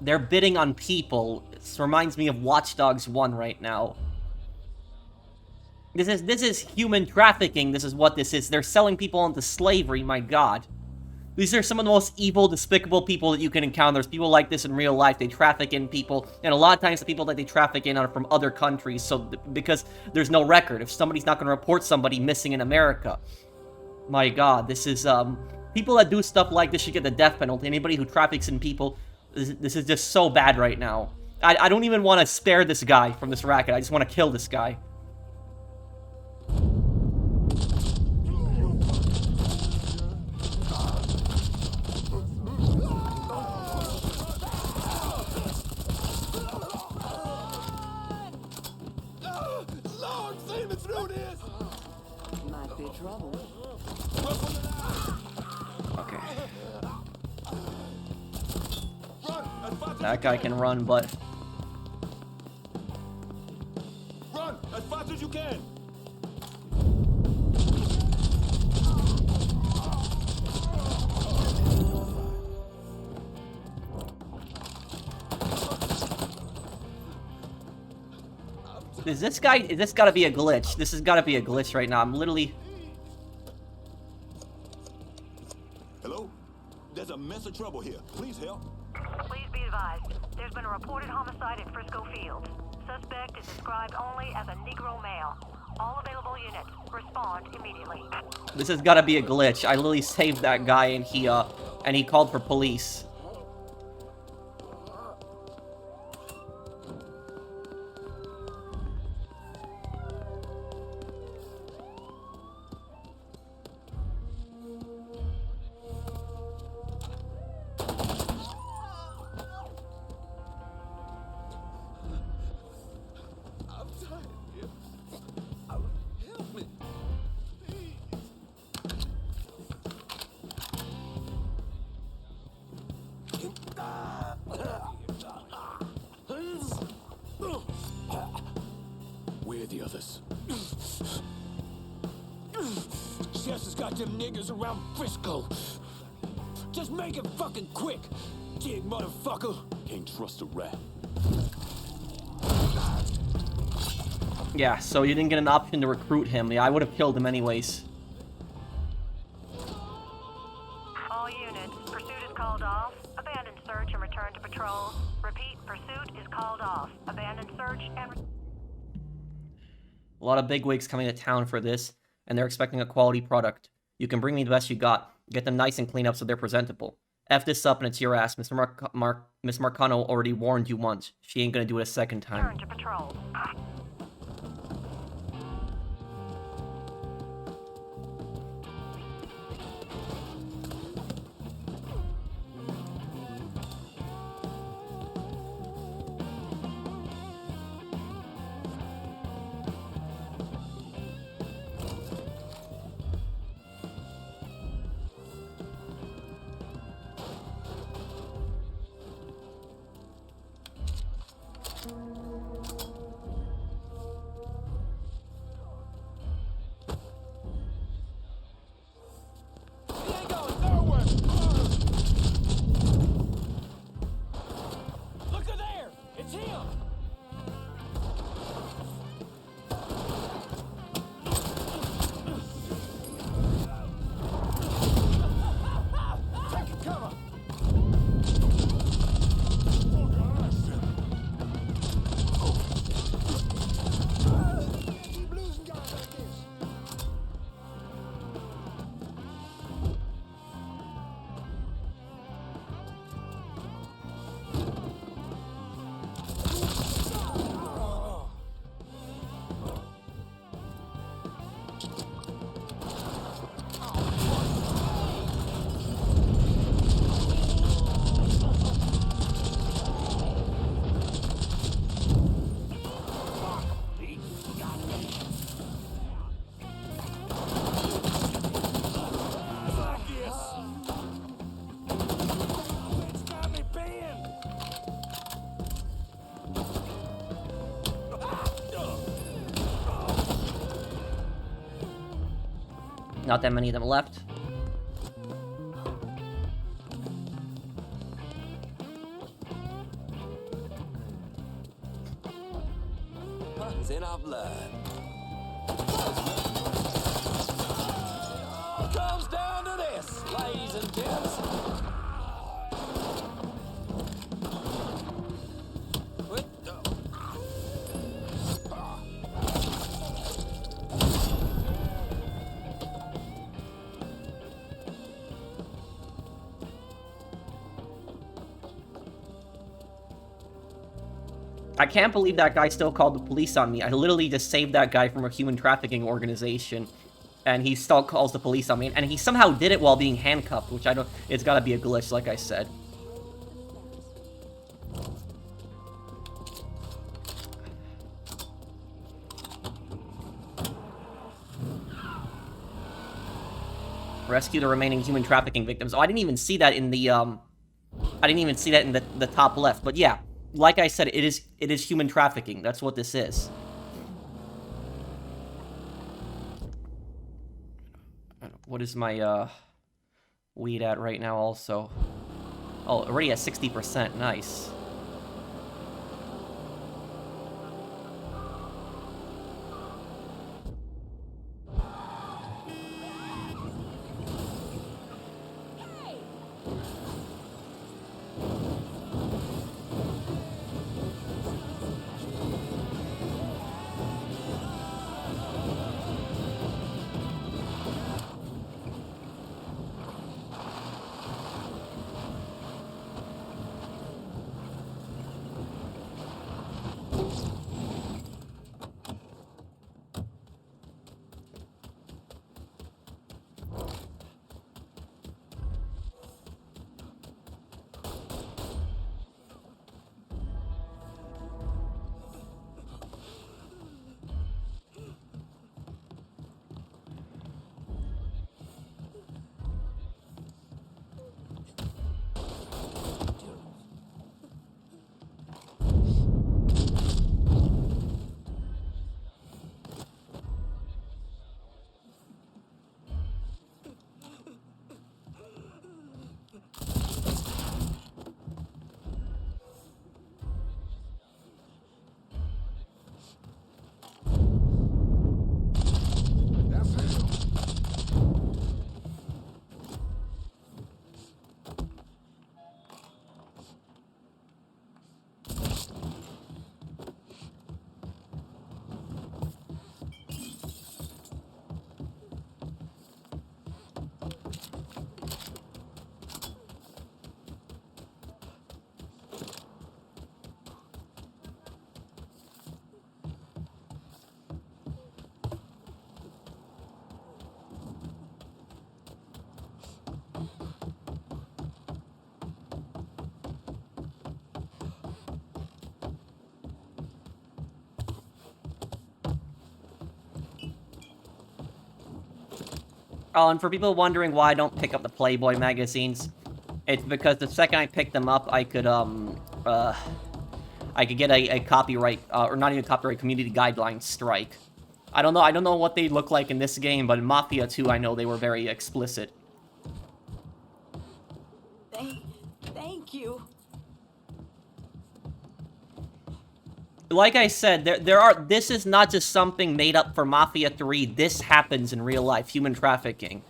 They're bidding on people. This reminds me of Watch Dogs 1 right now. This is human trafficking. This is what this is. They're selling people into slavery, my God. These are some of the most evil, despicable people that you can encounter. There's people like this in real life. They traffic in people, and a lot of times the people that they traffic in are from other countries, so because there's no record. If somebody's not going to report somebody missing in America. My God, this is, people that do stuff like this should get the death penalty. Anybody who traffics in people, this is just so bad right now. I don't even want to spare this guy from this racket. I just want to kill this guy. Lord, see me through this! Might be trouble. Okay. That guy can run, but... Run as fast as you can! Is this gotta be a glitch? This has gotta be a glitch right now. I'm literally... Hello? There's a mess of trouble here. Please help. Please be advised. There's been a reported homicide at Frisco Field. Suspect is described only as a Negro male. All available units, respond immediately. This has gotta be a glitch. I literally saved that guy and he called for police. Where are the others? Chester's got them niggas around Frisco. Just make it fucking quick, dig motherfucker. Can't trust a rat. Yeah, so you didn't get an option to recruit him. Yeah, I would have killed him anyways. All units, pursuit is called off. Abandon search and return to patrol. Repeat, pursuit is called off. Abandon search and... A lot of bigwigs coming to town for this, and they're expecting a quality product. You can bring me the best you got. Get them nice and clean up so they're presentable. F this up and it's your ass. Miss Marcano already warned you once. She ain't gonna do it a second time. Return to patrol. Not that many of them left. It's in our blood. Comes down to this, ladies and gents. I can't believe that guy still called the police on me. I literally just saved that guy from a human trafficking organization, and he still calls the police on me. And he somehow did it while being handcuffed, which I don't... It's gotta be a glitch, like I said. Rescue the remaining human trafficking victims. Oh, I didn't even see that in the, I didn't even see that in the top left. But yeah, like I said, it is human trafficking. That's what this is. What is my, weed at right now also? Oh, already at 60%. Nice. Oh, and for people wondering why I don't pick up the Playboy magazines, it's because the second I pick them up, I could get a copyright, or not even copyright, community guidelines strike. I don't know what they look like in this game, but in Mafia 2, I know they were very explicit. Thank you. Like I said, this is not just something made up for Mafia 3. This happens in real life, human trafficking.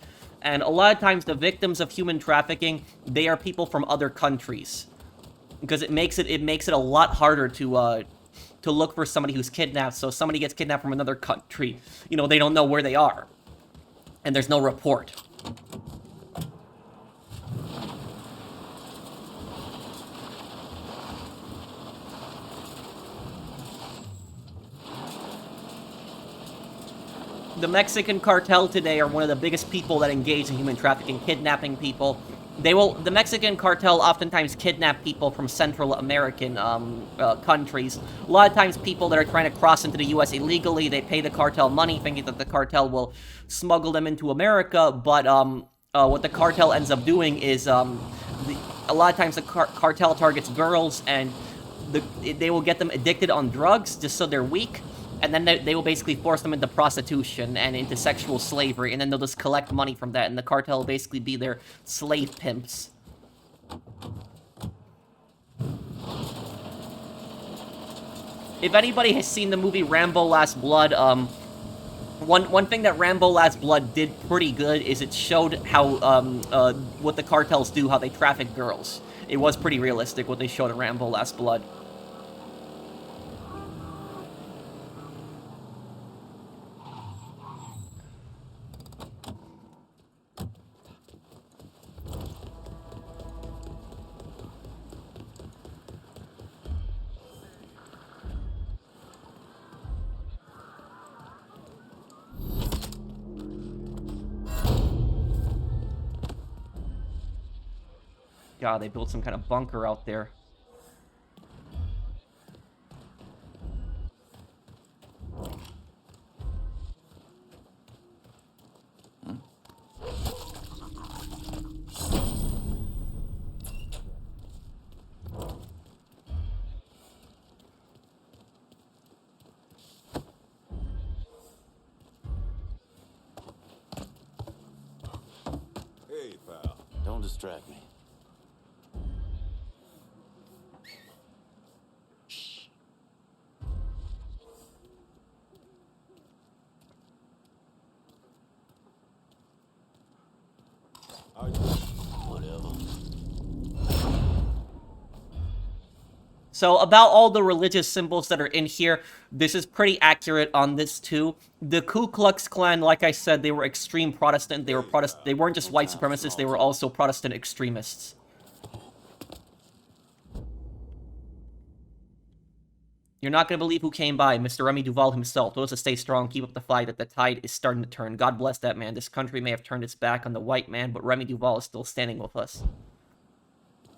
And a lot of times the victims of human trafficking, they are people from other countries. Because it makes it a lot harder to look for somebody who's kidnapped. So if somebody gets kidnapped from another country, you know, they don't know where they are. And there's no report. The Mexican cartel today are one of the biggest people that engage in human trafficking, kidnapping people. The Mexican cartel oftentimes kidnap people from Central American countries. A lot of times people that are trying to cross into the U.S. illegally, they pay the cartel money thinking that the cartel will smuggle them into America, but what the cartel ends up doing is a lot of times the cartel targets girls, and they will get them addicted on drugs just so they're weak. And then they will basically force them into prostitution and into sexual slavery, and then they'll just collect money from that, and the cartel will basically be their slave pimps. If anybody has seen the movie Rambo Last Blood, one thing that Rambo Last Blood did pretty good is it showed how, what the cartels do, how they traffic girls. It was pretty realistic what they showed in Rambo Last Blood. God, they built some kind of bunker out there. Hey, pal. Don't distract me. So about all the religious symbols that are in here, this is pretty accurate on this too. The Ku Klux Klan, like I said, they were extreme Protestant. They weren't just white supremacists, they were also Protestant extremists. You're not going to believe who came by, Mr. Remy Duval himself. Told us to stay strong, keep up the fight, that the tide is starting to turn. God bless that man. This country may have turned its back on the white man, but Remy Duval is still standing with us.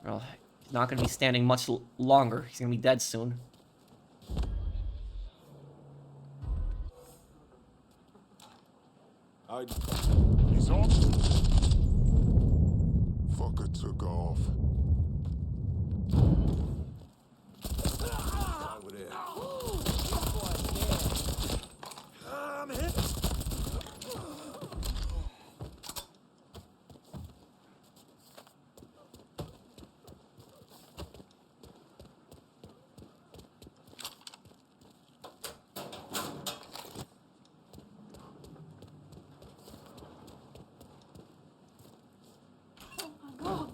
Well, he's not going to be standing much longer. He's going to be dead soon. He's off. Fucker took off. Over there. I'm hit. Oh,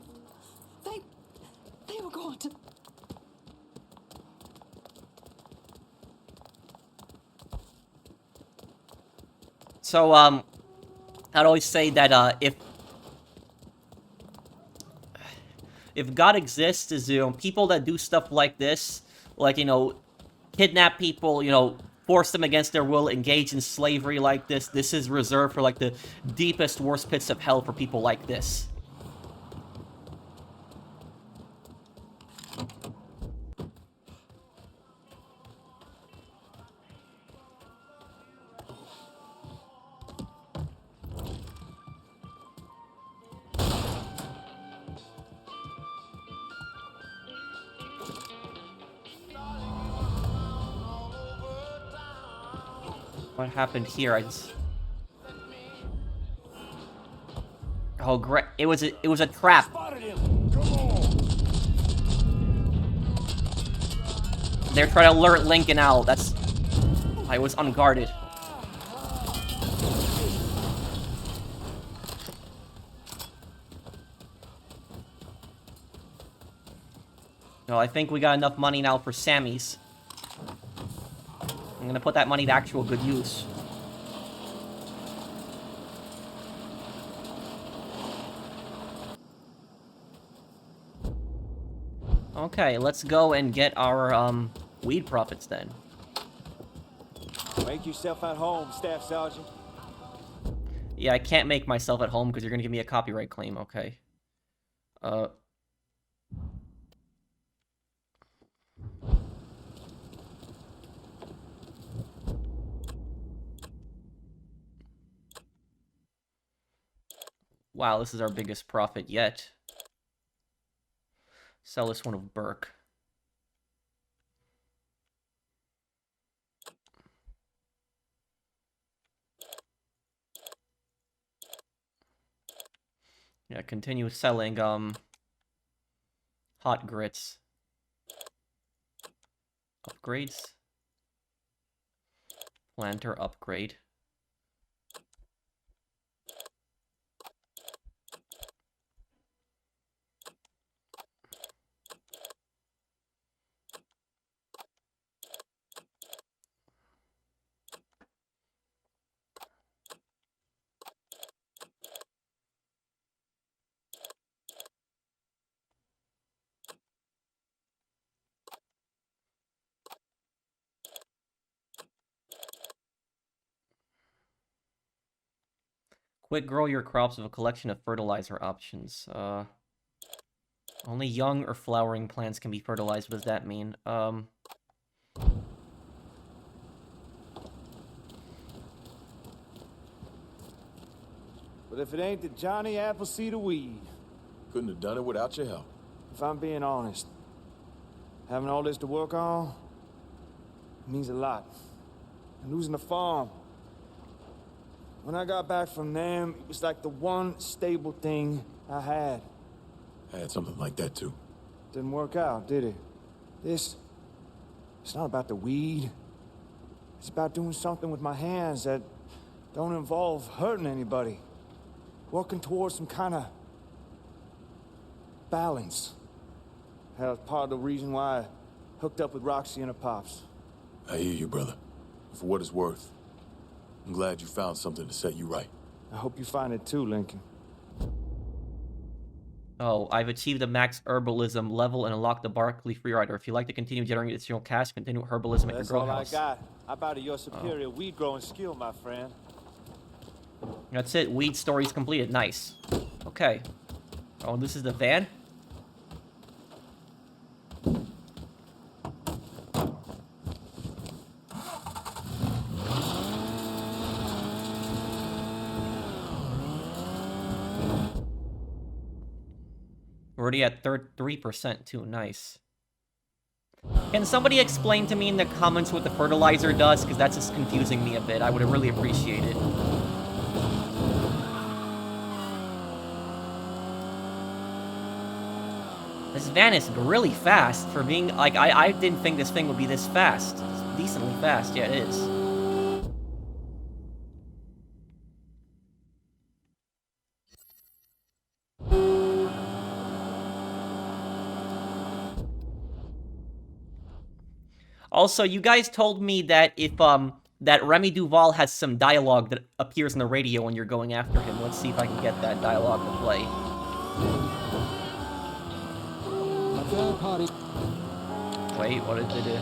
they were going to. So, I'd always say that, if God exists, is, you know, people that do stuff like this, like, you know, kidnap people, you know, force them against their will, engage in slavery like this is reserved for, like, the deepest, worst pits of hell for people like this. What happened here? I just... Oh, great! It was a trap. They're trying to alert Lincoln out. That's... I was unguarded. No, I think we got enough money now for Sammy's. I'm gonna put that money to actual good use. Okay, let's go and get our, weed profits then. Make yourself at home, Staff Sergeant. Yeah, I can't make myself at home because you're gonna give me a copyright claim, okay. Wow, this is our biggest profit yet. Sell this one of Burke. Yeah, continue selling, hot grits. Upgrades. Planter upgrade. Quick grow your crops with a collection of fertilizer options. Only young or flowering plants can be fertilized. What does that mean? But if it ain't the Johnny Appleseed of weed. Couldn't have done it without your help. If I'm being honest, having all this to work on means a lot. And losing the farm. When I got back from them, it was like the one stable thing I had. I had something like that too. Didn't work out, did it? It's not about the weed. It's about doing something with my hands that don't involve hurting anybody. Working towards some kind of balance. That was part of the reason why I hooked up with Roxy and her pops. I hear you, brother. For what it's worth, I'm glad you found something to set you right. I hope you find it too, Lincoln. Oh, I've achieved the max herbalism level and unlocked the Barkley free rider. If you like to continue generating additional cash, continue herbalism at your grow house. That's all I got. I bow to your superior weed growing skill, my friend. That's it. Weed stories completed. Nice. Okay. Oh, this is the van? We're already at 3% too. Nice. Can somebody explain to me in the comments what the fertilizer does? Because that's just confusing me a bit. I would have really appreciated it. This van is really fast for being, like, I didn't think this thing would be this fast. It's decently fast. Yeah, it is. Also, you guys told me that if, that Remy Duval has some dialogue that appears on the radio when you're going after him. Let's see if I can get that dialogue to play. Wait, what did they do?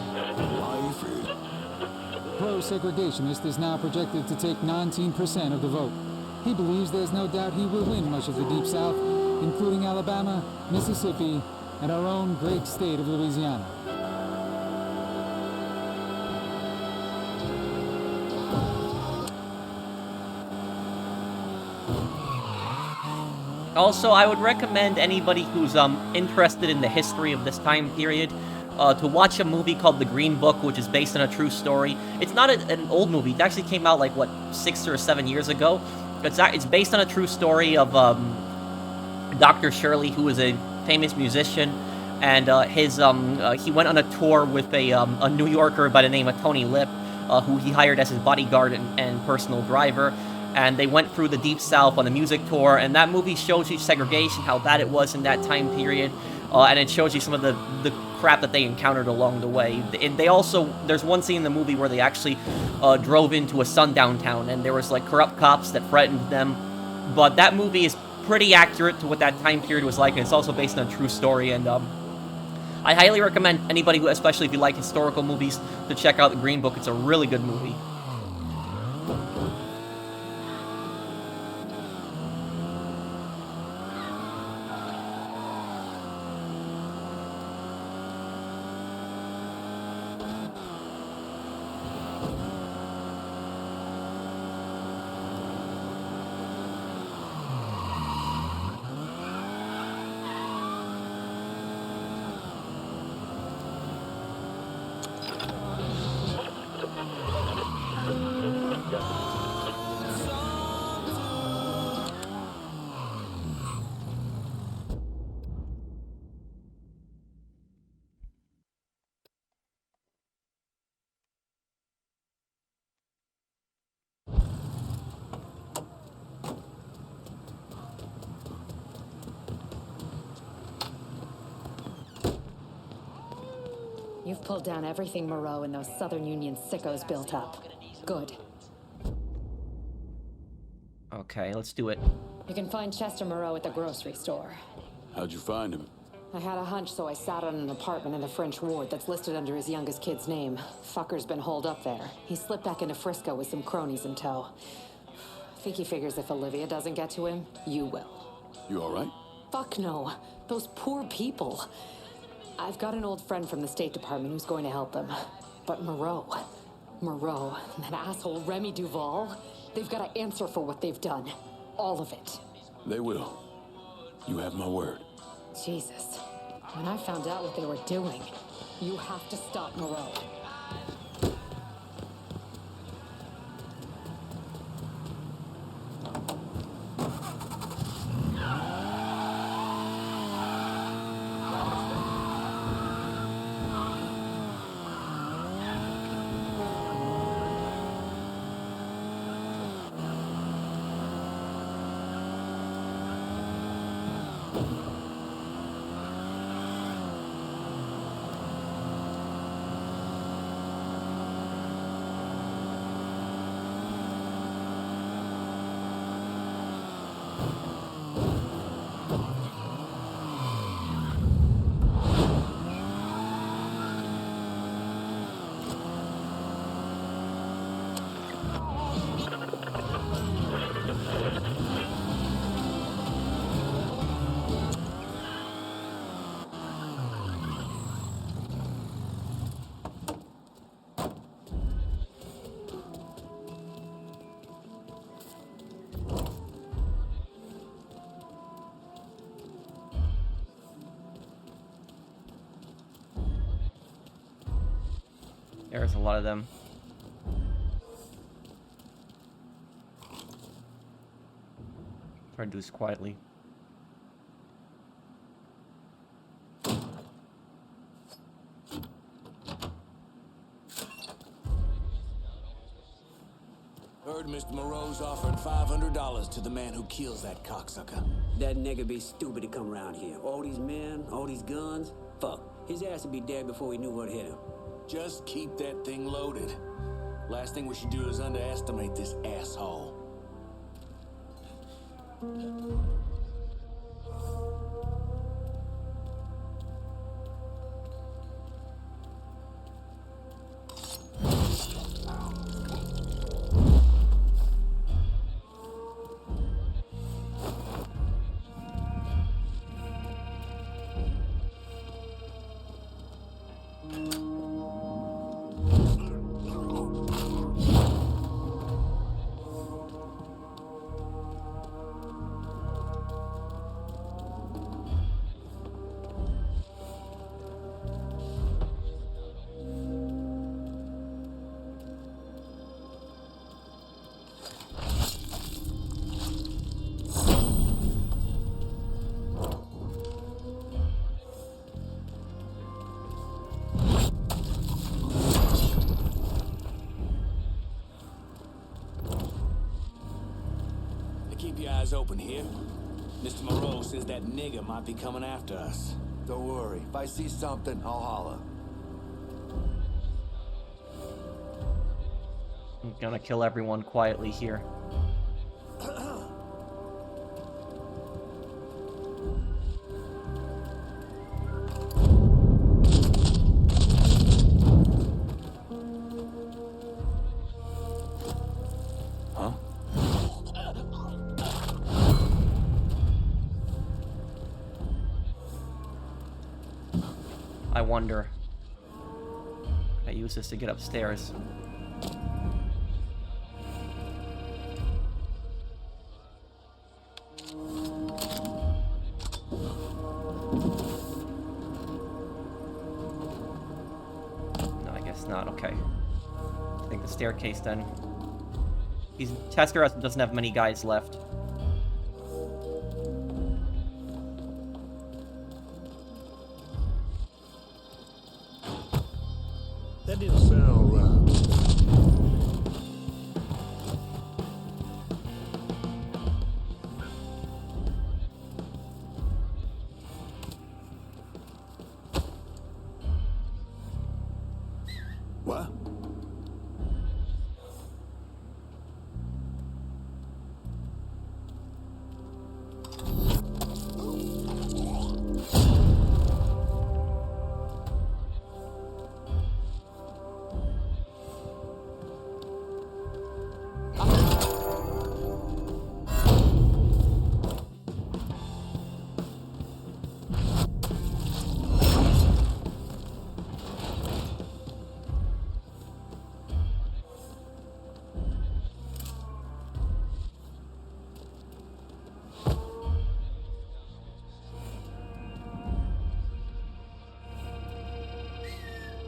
Pro-segregationist is now projected to take 19% of the vote. He believes there's no doubt he will win much of the Deep South, including Alabama, Mississippi, and our own great state of Louisiana. Also, I would recommend anybody who's interested in the history of this time period, to watch a movie called The Green Book, which is based on a true story. It's not an old movie. It actually came out like, what, 6 or 7 years ago. It's based on a true story of Dr. Shirley, who was a famous musician, and he went on a tour with a New Yorker by the name of Tony Lip, who he hired as his bodyguard and personal driver. And they went through the Deep South on a music tour, and that movie shows you segregation, how bad it was in that time period, and it shows you some of the crap that they encountered along the way. And there's one scene in the movie where they actually drove into a sundown town, and there was like corrupt cops that threatened them. But that movie is pretty accurate to what that time period was like, and it's also based on a true story. And I highly recommend anybody who, especially if you like historical movies, to check out The Green Book. It's a really good movie. You've pulled down everything Moreau and those Southern Union sickos built up. Good. Okay, let's do it. You can find Chester Moreau at the grocery store. How'd you find him? I had a hunch, so I sat on an apartment in the French ward that's listed under his youngest kid's name. Fucker's been holed up there. He slipped back into Frisco with some cronies in tow. I think he figures if Olivia doesn't get to him, you will. You all right? Fuck no. Those poor people. I've got an old friend from the State Department who's going to help them. But Moreau, and that asshole Remy Duval, they've got to answer for what they've done. All of it. They will. You have my word. Jesus. When I found out what they were doing, you have to stop Moreau. There's a lot of them. Try to do this quietly. Heard Mr. Moreau's offering $500 to the man who kills that cocksucker. That nigga be stupid to come around here. All these men, all these guns. Fuck. His ass would be dead before he knew what hit him. Just keep that thing loaded. Last thing we should do is underestimate this asshole. Keep your eyes open here. Mr. Moreau says that nigger might be coming after us. Don't worry. If I see something, I'll holler. I'm gonna kill everyone quietly here. Huh? I wonder. I use this to get upstairs. No, I guess not. Okay. I think the staircase then. Tester doesn't have many guys left. That didn't sound right. What?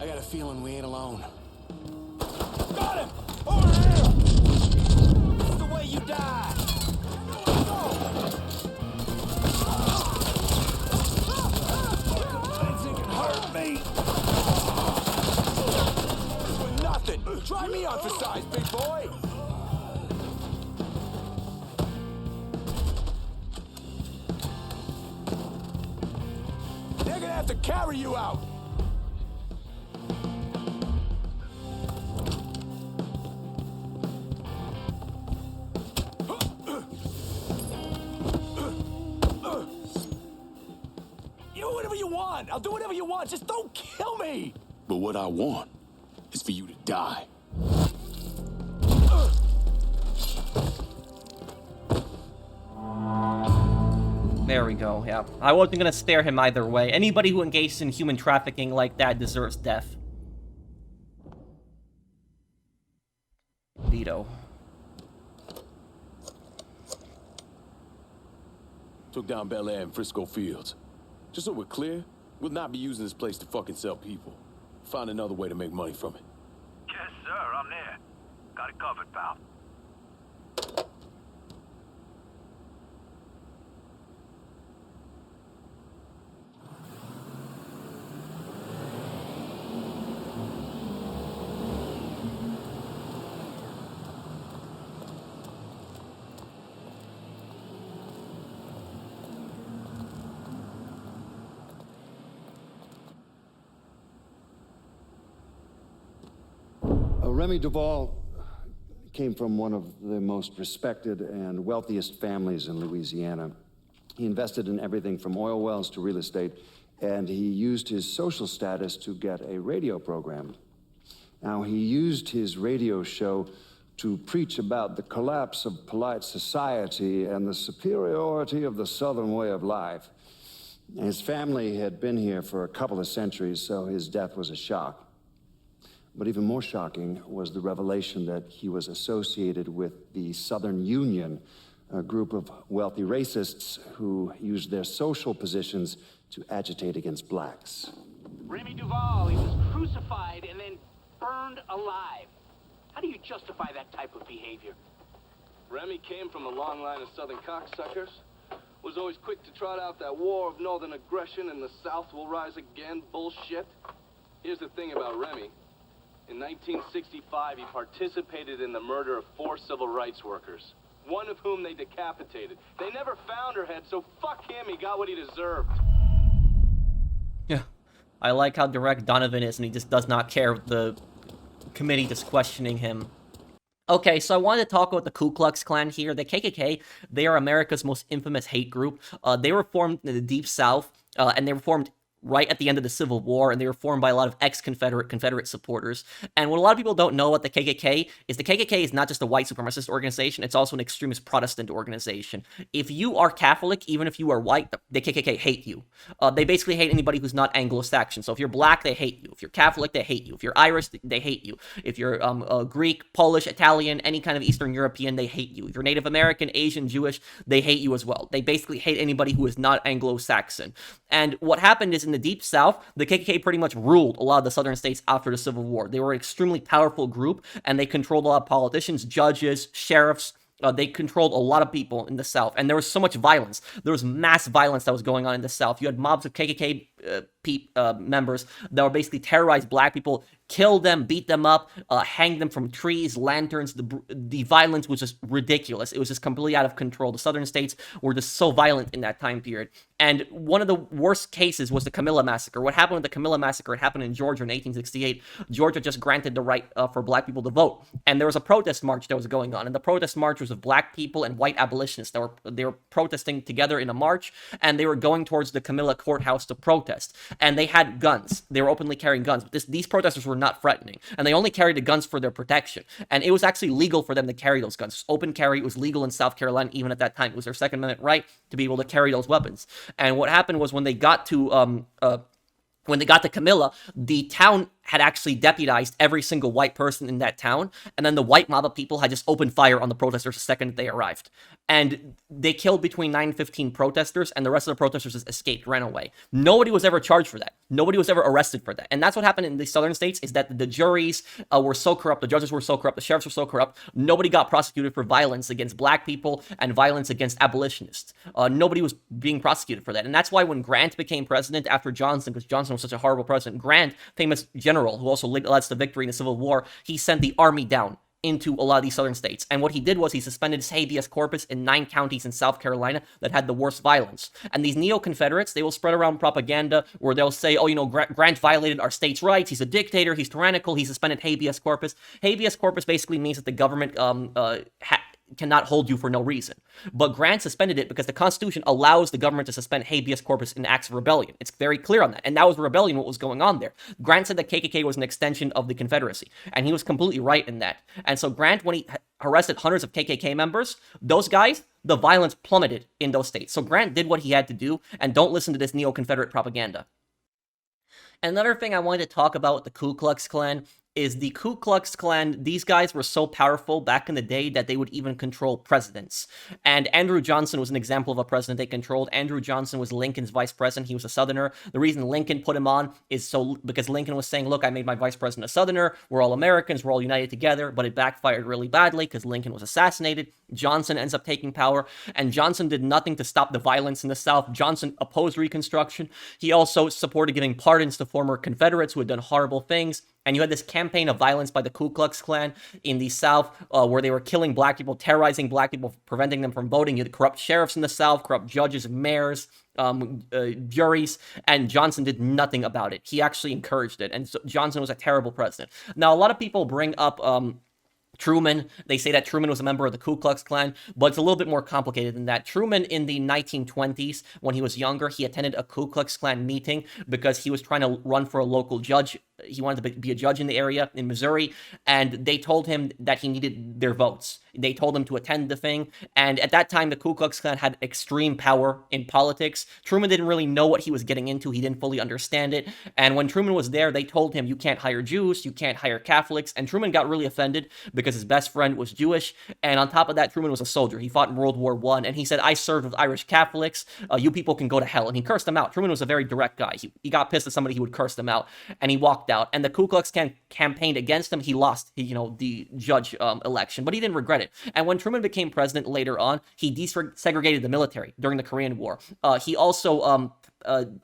I got a feeling we ain't alone. Got him! Over here! This is the way you die! Thinks he can hurt me! For nothing! Try me on for size, big boy! They're gonna have to carry you out! I'll do whatever you want, just don't kill me! But what I want is for you to die. There we go, yeah. I wasn't gonna stare him either way. Anybody who engages in human trafficking like that deserves death. Veto. Took down Bel Air and Frisco Fields. Just so we're clear, we'll not be using this place to fucking sell people. Find another way to make money from it. Yes, sir, I'm there. Got it covered, pal. Remy Duval came from one of the most respected and wealthiest families in Louisiana. He invested in everything from oil wells to real estate, and he used his social status to get a radio program. Now, he used his radio show to preach about the collapse of polite society and the superiority of the Southern way of life. His family had been here for a couple of centuries, so his death was a shock. But even more shocking was the revelation that he was associated with the Southern Union, a group of wealthy racists who used their social positions to agitate against blacks. Remy Duval, he was crucified and then burned alive. How do you justify that type of behavior? Remy came from a long line of Southern cocksuckers. Was always quick to trot out that war of Northern aggression and the South will rise again bullshit. Here's the thing about Remy. In 1965, he participated in the murder of 4 civil rights workers. one of whom they decapitated. They never found her head, so fuck him, he got what he deserved. Yeah. I like how direct Donovan is, and he just does not care the committee just questioning him. Okay, so I wanted to talk about the Ku Klux Klan here. The KKK, they are America's most infamous hate group. They were formed in the Deep South, and they were formed right at the end of the Civil War, and they were formed by a lot of Confederate supporters. And what a lot of people don't know about the KKK is not just a white supremacist organization, it's also an extremist Protestant organization. If you are Catholic, even if you are white, the KKK hate you. They basically hate anybody who's not Anglo-Saxon. So if you're black, they hate you. If you're Catholic, they hate you. If you're Irish, they hate you. If you're Greek, Polish, Italian, any kind of Eastern European, they hate you. If you're Native American, Asian, Jewish, they hate you as well. They basically hate anybody who is not Anglo-Saxon. And what happened is in the Deep South, the KKK pretty much ruled a lot of the southern states after the Civil War. They were an extremely powerful group, and they controlled a lot of politicians, judges, sheriffs. They controlled a lot of people in the South, and there was so much violence. There was mass violence that was going on in the South. You had mobs of KKK members that were basically terrorized black people, killed them, beat them up, hanged them from trees, lanterns. The violence was just ridiculous. It was just completely out of control. The southern states were just so violent in that time period. And one of the worst cases was the Camilla Massacre. What happened with the Camilla Massacre? It happened in Georgia in 1868. Georgia just granted the right for black people to vote. And there was a protest march that was going on. And the protest march was of black people and white abolitionists that they were protesting together in a march. And they were going towards the Camilla courthouse to protest. And they had guns. They were openly carrying guns. But these protesters were not threatening. And they only carried the guns for their protection. And it was actually legal for them to carry those guns. Open carry, it was legal in South Carolina even at that time. It was their Second Amendment right to be able to carry those weapons. And what happened was when they got to Camilla, the town had actually deputized every single white person in that town, and then the white mob of people had just opened fire on the protesters the second they arrived. And they killed between 9 and 15 protesters, and the rest of the protesters just escaped, ran away. Nobody was ever charged for that. Nobody was ever arrested for that. And that's what happened in the southern states, is that the juries were so corrupt, the judges were so corrupt, the sheriffs were so corrupt, nobody got prosecuted for violence against black people and violence against abolitionists. Nobody was being prosecuted for that. And that's why when Grant became president after Johnson, because Johnson was such a horrible president, Grant, famous general who also led to victory in the Civil War, he sent the army down into a lot of these southern states. And what he did was he suspended habeas corpus in 9 counties in South Carolina that had the worst violence. And these neo-Confederates, they will spread around propaganda where they'll say, oh, Grant violated our states' rights, he's a dictator, he's tyrannical, he suspended habeas corpus. Habeas corpus basically means that the government cannot hold you for no reason. But Grant suspended it because the Constitution allows the government to suspend habeas corpus in acts of rebellion. It's very clear on that. And that was rebellion, what was going on there. Grant said that KKK was an extension of the Confederacy. And he was completely right in that. And so Grant, when he arrested hundreds of KKK members, those guys, the violence plummeted in those states. So Grant did what he had to do, and don't listen to this neo-Confederate propaganda. Another thing I wanted to talk about with the Ku Klux Klan is the Ku Klux Klan. These guys were so powerful back in the day that they would even control presidents. And Andrew Johnson was an example of a president they controlled. Andrew Johnson was Lincoln's vice president. He was a Southerner. The reason Lincoln put him on is because Lincoln was saying, look, I made my vice president a Southerner. We're all Americans. We're all united together. But it backfired really badly because Lincoln was assassinated. Johnson ends up taking power. And Johnson did nothing to stop the violence in the South. Johnson opposed Reconstruction. He also supported giving pardons to former Confederates who had done horrible things. And you had this campaign of violence by the Ku Klux Klan in the South where they were killing black people, terrorizing black people, preventing them from voting. You had corrupt sheriffs in the South, corrupt judges, mayors, juries, and Johnson did nothing about it. He actually encouraged it, and so Johnson was a terrible president. Now, a lot of people bring up Truman. They say that Truman was a member of the Ku Klux Klan, but it's a little bit more complicated than that. Truman, in the 1920s, when he was younger, he attended a Ku Klux Klan meeting because he was trying to run for a local judge. He wanted to be a judge in the area in Missouri, and they told him that he needed their votes. They told him to attend the thing, and at that time, the Ku Klux Klan had extreme power in politics. Truman didn't really know what he was getting into. He didn't fully understand it, and when Truman was there, they told him, you can't hire Jews, you can't hire Catholics, and Truman got really offended because his best friend was Jewish, and on top of that, Truman was a soldier. He fought in World War I, and he said, I served with Irish Catholics, you people can go to hell, and he cursed them out. Truman was a very direct guy. He got pissed at somebody, he would curse them out, and he walked out, and the Ku Klux Klan campaigned against him. He lost, the judge election, but he didn't regret it. And when Truman became president later on, he desegregated the military during the Korean War. He also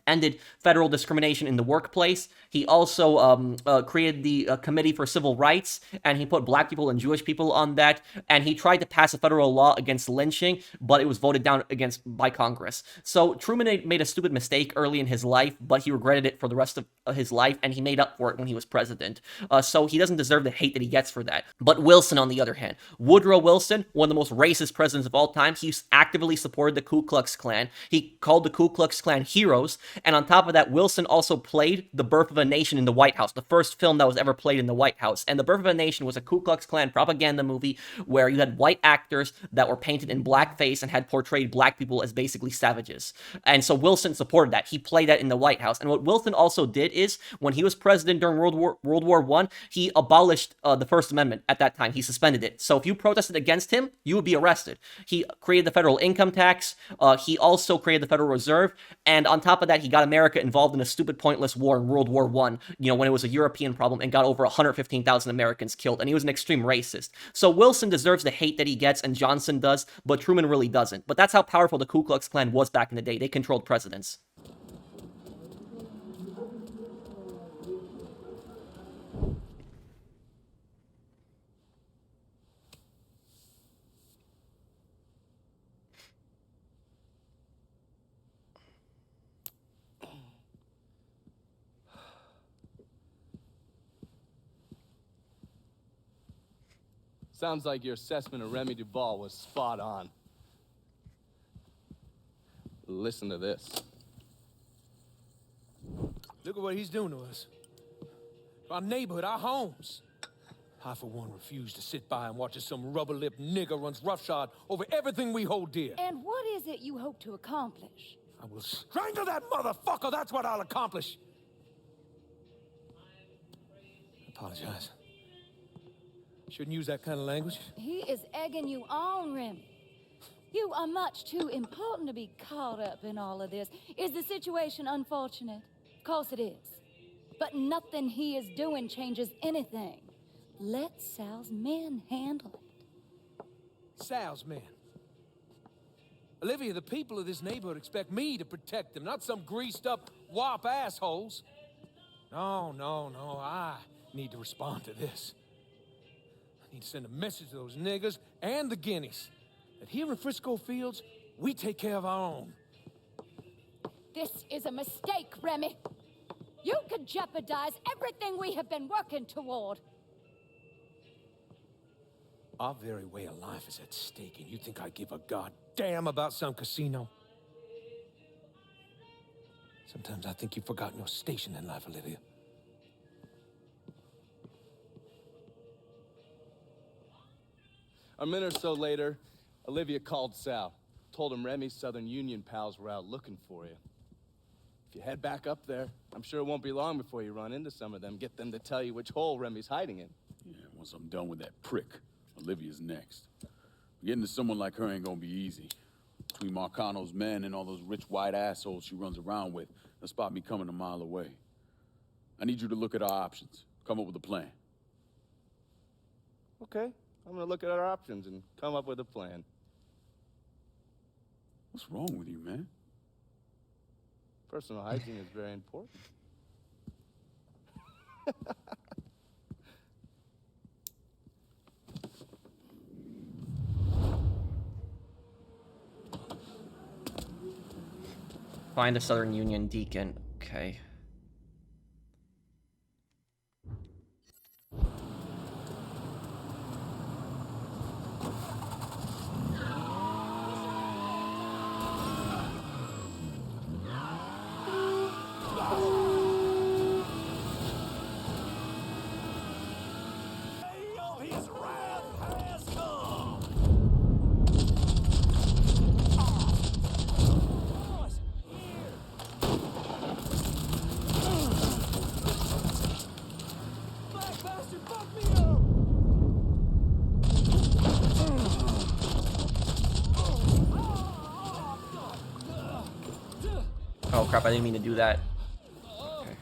ended federal discrimination in the workplace. He also created the Committee for Civil Rights, and he put black people and Jewish people on that, and he tried to pass a federal law against lynching, but it was voted down against by Congress. So Truman made a stupid mistake early in his life, but he regretted it for the rest of his life, and he made up for it when he was president. So he doesn't deserve the hate that he gets for that. But Wilson, on the other hand, Woodrow Wilson, one of the most racist presidents of all time, he actively supported the Ku Klux Klan. He called the Ku Klux Klan heroes, and on top of that, Wilson also played The Birth of a Nation in the White House, the first film that was ever played in the White House. And The Birth of a Nation was a Ku Klux Klan propaganda movie where you had white actors that were painted in blackface and had portrayed black people as basically savages. And so Wilson supported that. He played that in the White House. And what Wilson also did is, when he was president during World War I, he abolished the First Amendment at that time. He suspended it. So if you protested against him, you would be arrested. He created the federal income tax. He also created the Federal Reserve. And on top of that, he got America involved in a stupid, pointless war in World War I, when it was a European problem, and got over 115,000 Americans killed. And he was an extreme racist. So Wilson deserves the hate that he gets, and Johnson does, but Truman really doesn't. But that's how powerful the Ku Klux Klan was back in the day. They controlled presidents. Sounds like your assessment of Remy Duval was spot on. Listen to this. Look at what he's doing to us. Our neighborhood, our homes. I, for one, refuse to sit by and watch as some rubber-lipped nigger runs roughshod over everything we hold dear. And what is it you hope to accomplish? I will strangle that motherfucker, that's what I'll accomplish. I apologize. Shouldn't use that kind of language. He is egging you on, Remy. You are much too important to be caught up in all of this. Is the situation unfortunate? Of course it is. But nothing he is doing changes anything. Let Sal's men handle it. Sal's men? Olivia, the people of this neighborhood expect me to protect them, not some greased-up wop assholes. No. I need to respond to this. I need to send a message to those niggas and the guineas that here in Frisco Fields, we take care of our own. This is a mistake, Remy. You could jeopardize everything we have been working toward. Our very way of life is at stake, and you think I give a goddamn about some casino? Sometimes I think you've forgotten your station in life, Olivia. A minute or so later, Olivia called Sal. Told him Remy's Southern Union pals were out looking for you. If you head back up there, I'm sure it won't be long before you run into some of them. Get them to tell you which hole Remy's hiding in. Yeah, once I'm done with that prick, Olivia's next. Getting to someone like her ain't gonna be easy. Between Marcano's men and all those rich white assholes she runs around with, they'll spot me coming a mile away. I need you to look at our options. Come up with a plan. Okay, I'm gonna look at our options and come up with a plan. What's wrong with you, man? Personal hygiene is very important. Find the Southern Union Deacon. Okay. Oh crap, I didn't mean to do that. Okay.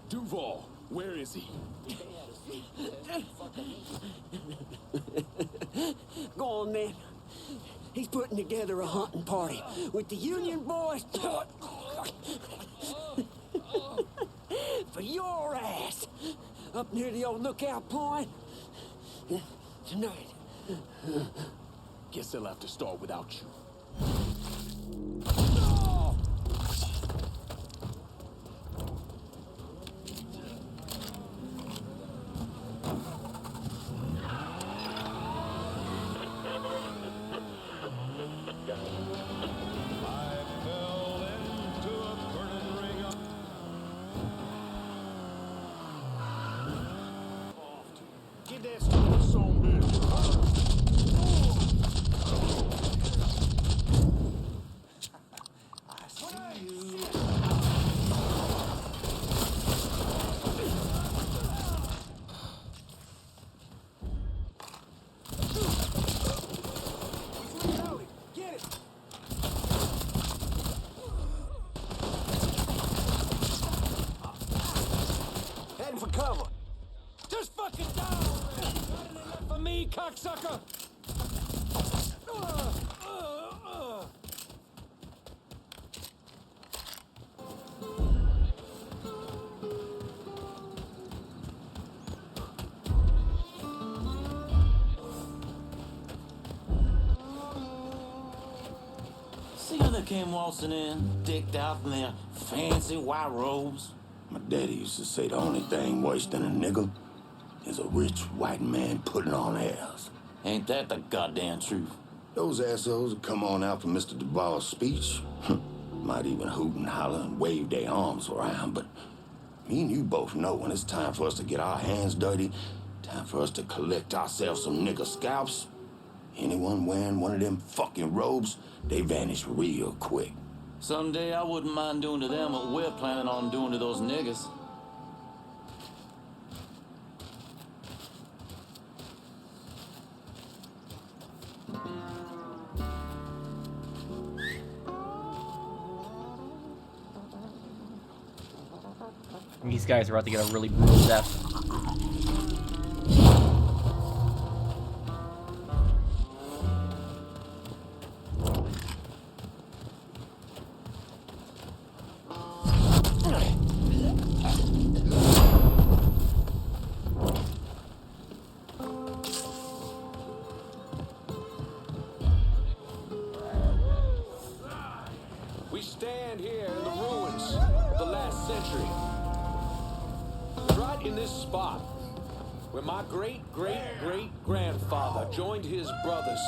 Duvall, Where is he? Go on, then. He's putting together a hunting party with the Union boys. For your ass. Up near the old lookout point. Tonight. Guess they'll have to start without you. Get that stupid son bitch. I see you. Get it. Heading for cover. Just fucking down! Got anything left for me, cocksucker? See how they came waltzing in, decked out in their fancy white robes? My daddy used to say the only thing worse than a nigga is a rich white man putting on airs. Ain't that the goddamn truth? Those assholes would come on out for Mr. Duvall's speech. Might even hoot and holler and wave their arms around, but me and you both know when it's time for us to get our hands dirty, time for us to collect ourselves some nigga scalps. Anyone wearing one of them fucking robes, they vanish real quick. Someday I wouldn't mind doing to them what we're planning on doing to those niggas. These guys are about to get a really brutal death. We stand here in the ruins of the last century. Right in this spot where my great-great-great-grandfather joined his brothers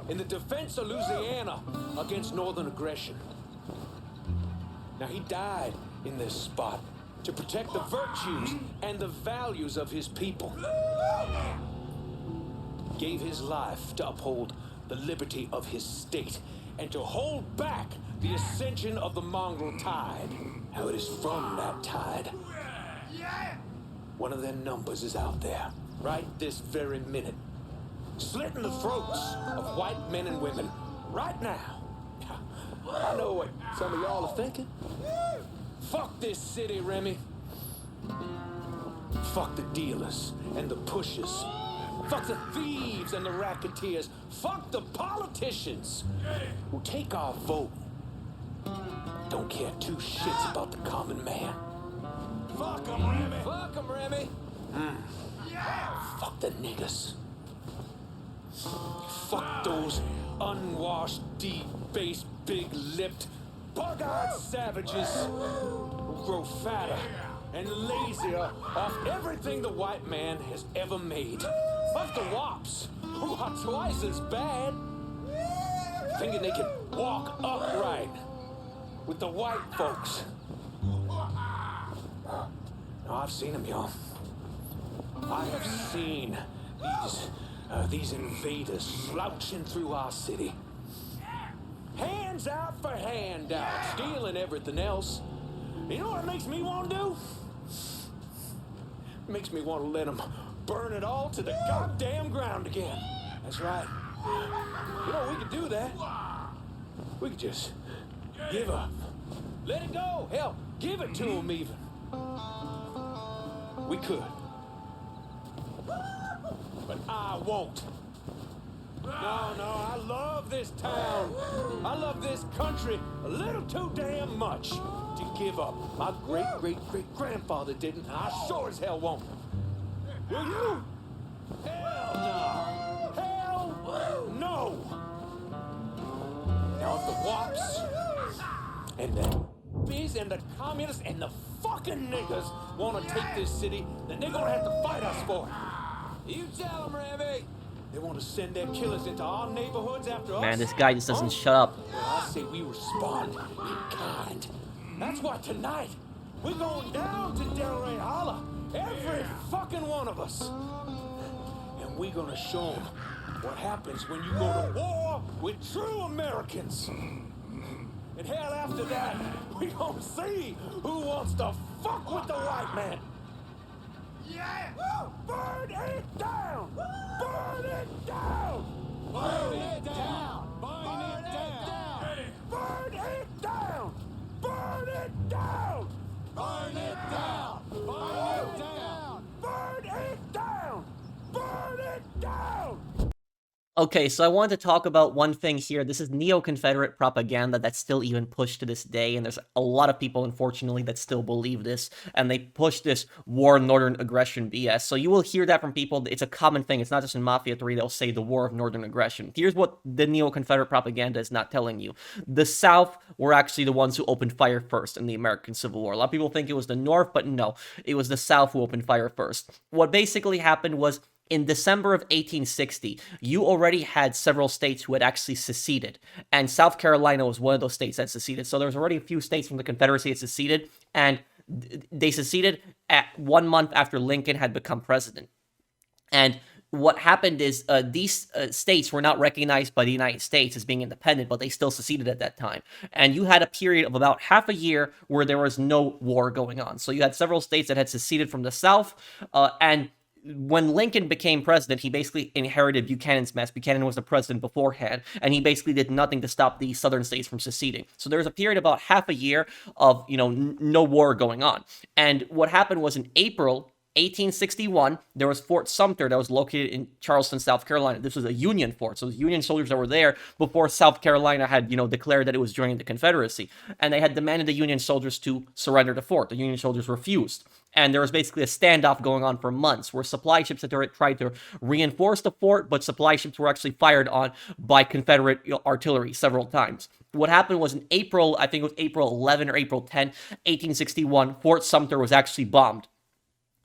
in the defense of Louisiana against northern aggression. Now, he died in this spot to protect the virtues and the values of his people. Gave his life to uphold the liberty of his state and to hold back the ascension of the mongrel tide. How it is from that tide. One of their numbers is out there, right this very minute, slitting the throats of white men and women, right now. I know what some of y'all are thinking. Fuck this city, Remy. Fuck the dealers and the pushers. Fuck the thieves and the racketeers. Fuck the politicians who take our vote. Don't care two shits about the common man. Fuck 'em, Remy. Fuck 'em, Remy. Fuck the niggas. Fuck those unwashed, debased, big-lipped, bug-eyed savages who grow fatter and lazier off everything the white man has ever made. Fuck the wops, who are twice as bad, thinking they can walk upright with the white folks. No, I've seen them, y'all. I have seen these invaders slouching through our city. Hands out for handouts, stealing everything else. You know what it makes me want to do? It makes me want to let them burn it all to the goddamn ground again. That's right. You know, we could do that. We could just give up. Let it go. Hell, give it to them even. We could. But I won't. No, I love this town. I love this country a little too damn much to give up. My great-great-great-grandfather didn't. I sure as hell won't. Will you? Hell no. Hell no. Now if the wops and the bees and the communists and the fucking niggas want to take this city, then they're gonna have to fight us for it. You tell them, Remy. They want to send their killers into our neighborhoods after us? Man, this guy just doesn't shut up. Well, I say we respond in kind. That's why tonight, we're going down to Delray Holla. Every fucking one of us. And we're gonna show them what happens when you go to war with true Americans. And hell, after that, we gonna see who wants to fuck with the white man. Yeah! Burn it down! Burn it down! Burn it down! Burn it down! Burn it down! Burn it down! Burn it down! Burn it down! Burn it down! Burn it down! Okay, so I wanted to talk about one thing here. This is neo-Confederate propaganda that's still even pushed to this day, and there's a lot of people, unfortunately, that still believe this, and they push this war of northern aggression BS. So you will hear that from people. It's a common thing. It's not just in Mafia 3, they'll say the war of northern aggression. Here's what the neo-Confederate propaganda is not telling you. The South were actually the ones who opened fire first in the American Civil War. A lot of people think it was the North, but no, it was the South who opened fire first. What basically happened was, in December of 1860, you already had several states who had actually seceded, and South Carolina was one of those states that seceded. So there was already a few states from the Confederacy that seceded, and they seceded at 1 month after Lincoln had become president. And what happened is these states were not recognized by the United States as being independent, but they still seceded at that time. And you had a period of about half a year where there was no war going on. So you had several states that had seceded from the South, and when Lincoln became president, he basically inherited Buchanan's mess. Buchanan was the president beforehand, and he basically did nothing to stop the southern states from seceding. So there was a period of about half a year of, no war going on. And what happened was in April 1861, there was Fort Sumter that was located in Charleston, South Carolina. This was a Union fort, so it was Union soldiers that were there before South Carolina had, declared that it was joining the Confederacy. And they had demanded the Union soldiers to surrender the fort. The Union soldiers refused. And there was basically a standoff going on for months where supply ships had tried to reinforce the fort, but supply ships were actually fired on by Confederate artillery several times. What happened was in April, I think it was April 11 or April 10, 1861, Fort Sumter was actually bombed.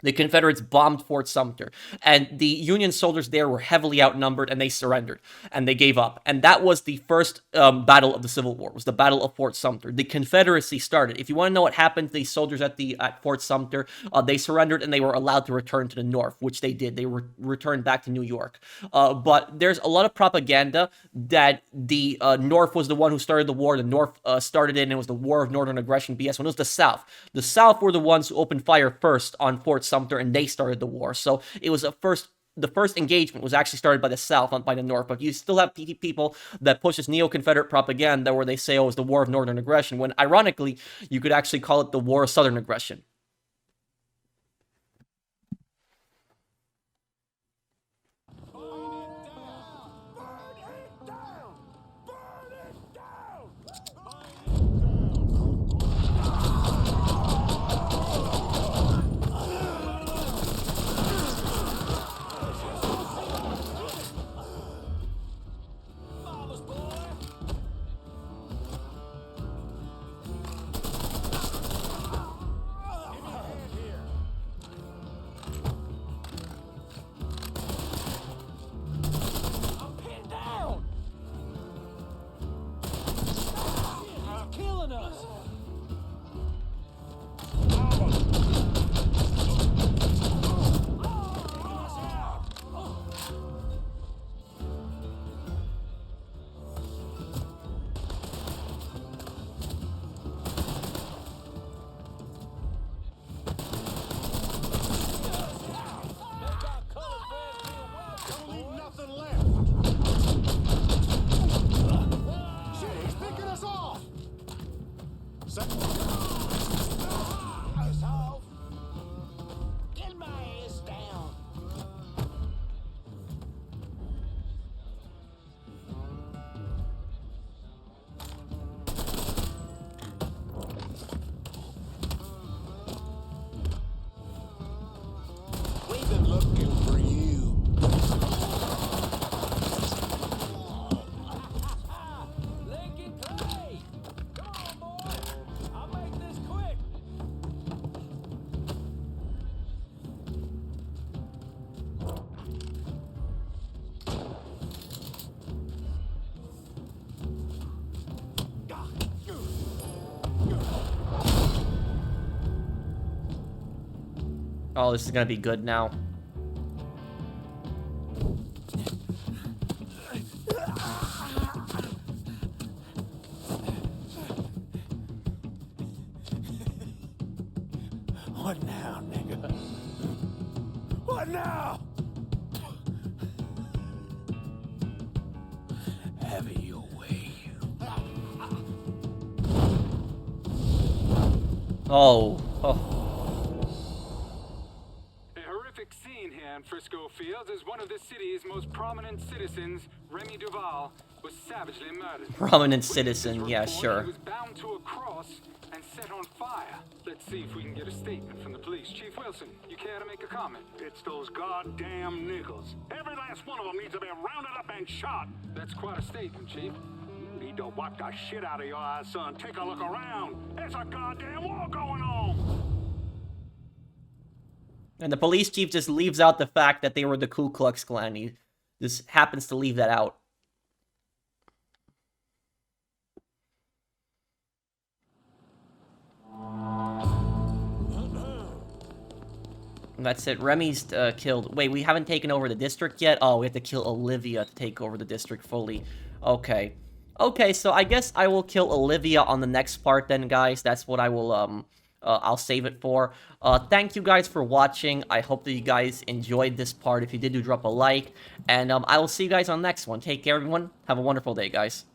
The Confederates bombed Fort Sumter, and the Union soldiers there were heavily outnumbered, and they surrendered, and they gave up. And that was the first battle of the Civil War, was the Battle of Fort Sumter. The Confederacy started. If you want to know what happened to these soldiers at Fort Sumter, they surrendered, and they were allowed to return to the North, which they did. They returned back to New York. But there's a lot of propaganda that the North was the one who started the war. The North started it, and it was the War of Northern Aggression BS, when it was the South. The South were the ones who opened fire first on Fort Sumter, and they started the war. So it was the first engagement was actually started by the South, not by the North. But you still have people that push this neo-Confederate propaganda where they say, oh, it's the War of Northern Aggression, when ironically, you could actually call it the War of Southern Aggression. Oh, this is gonna be good now. What now, nigga? What now? Have it your way. Oh. A horrific scene here in Frisco Fields as one of the city's most prominent citizens, Remy Duval, was savagely murdered. Prominent citizen, yeah, sure. He was bound to a cross and set on fire. Let's see if we can get a statement from the police. Chief Wilson, you care to make a comment? It's those goddamn niggers. Every last one of them needs to be rounded up and shot. That's quite a statement, Chief. You need to wipe the shit out of your eyes, son. Take a look around. There's a goddamn war going on. And the police chief just leaves out the fact that they were the Ku Klux Klan. He just happens to leave that out. And that's it. Remy's killed. Wait, we haven't taken over the district yet? Oh, we have to kill Olivia to take over the district fully. Okay. Okay, so I guess I will kill Olivia on the next part then, guys. That's what I will, I'll save it for. Thank you guys for watching. I hope that you guys enjoyed this part. If you did, do drop a like. And I will see you guys on the next one. Take care, everyone. Have a wonderful day, guys.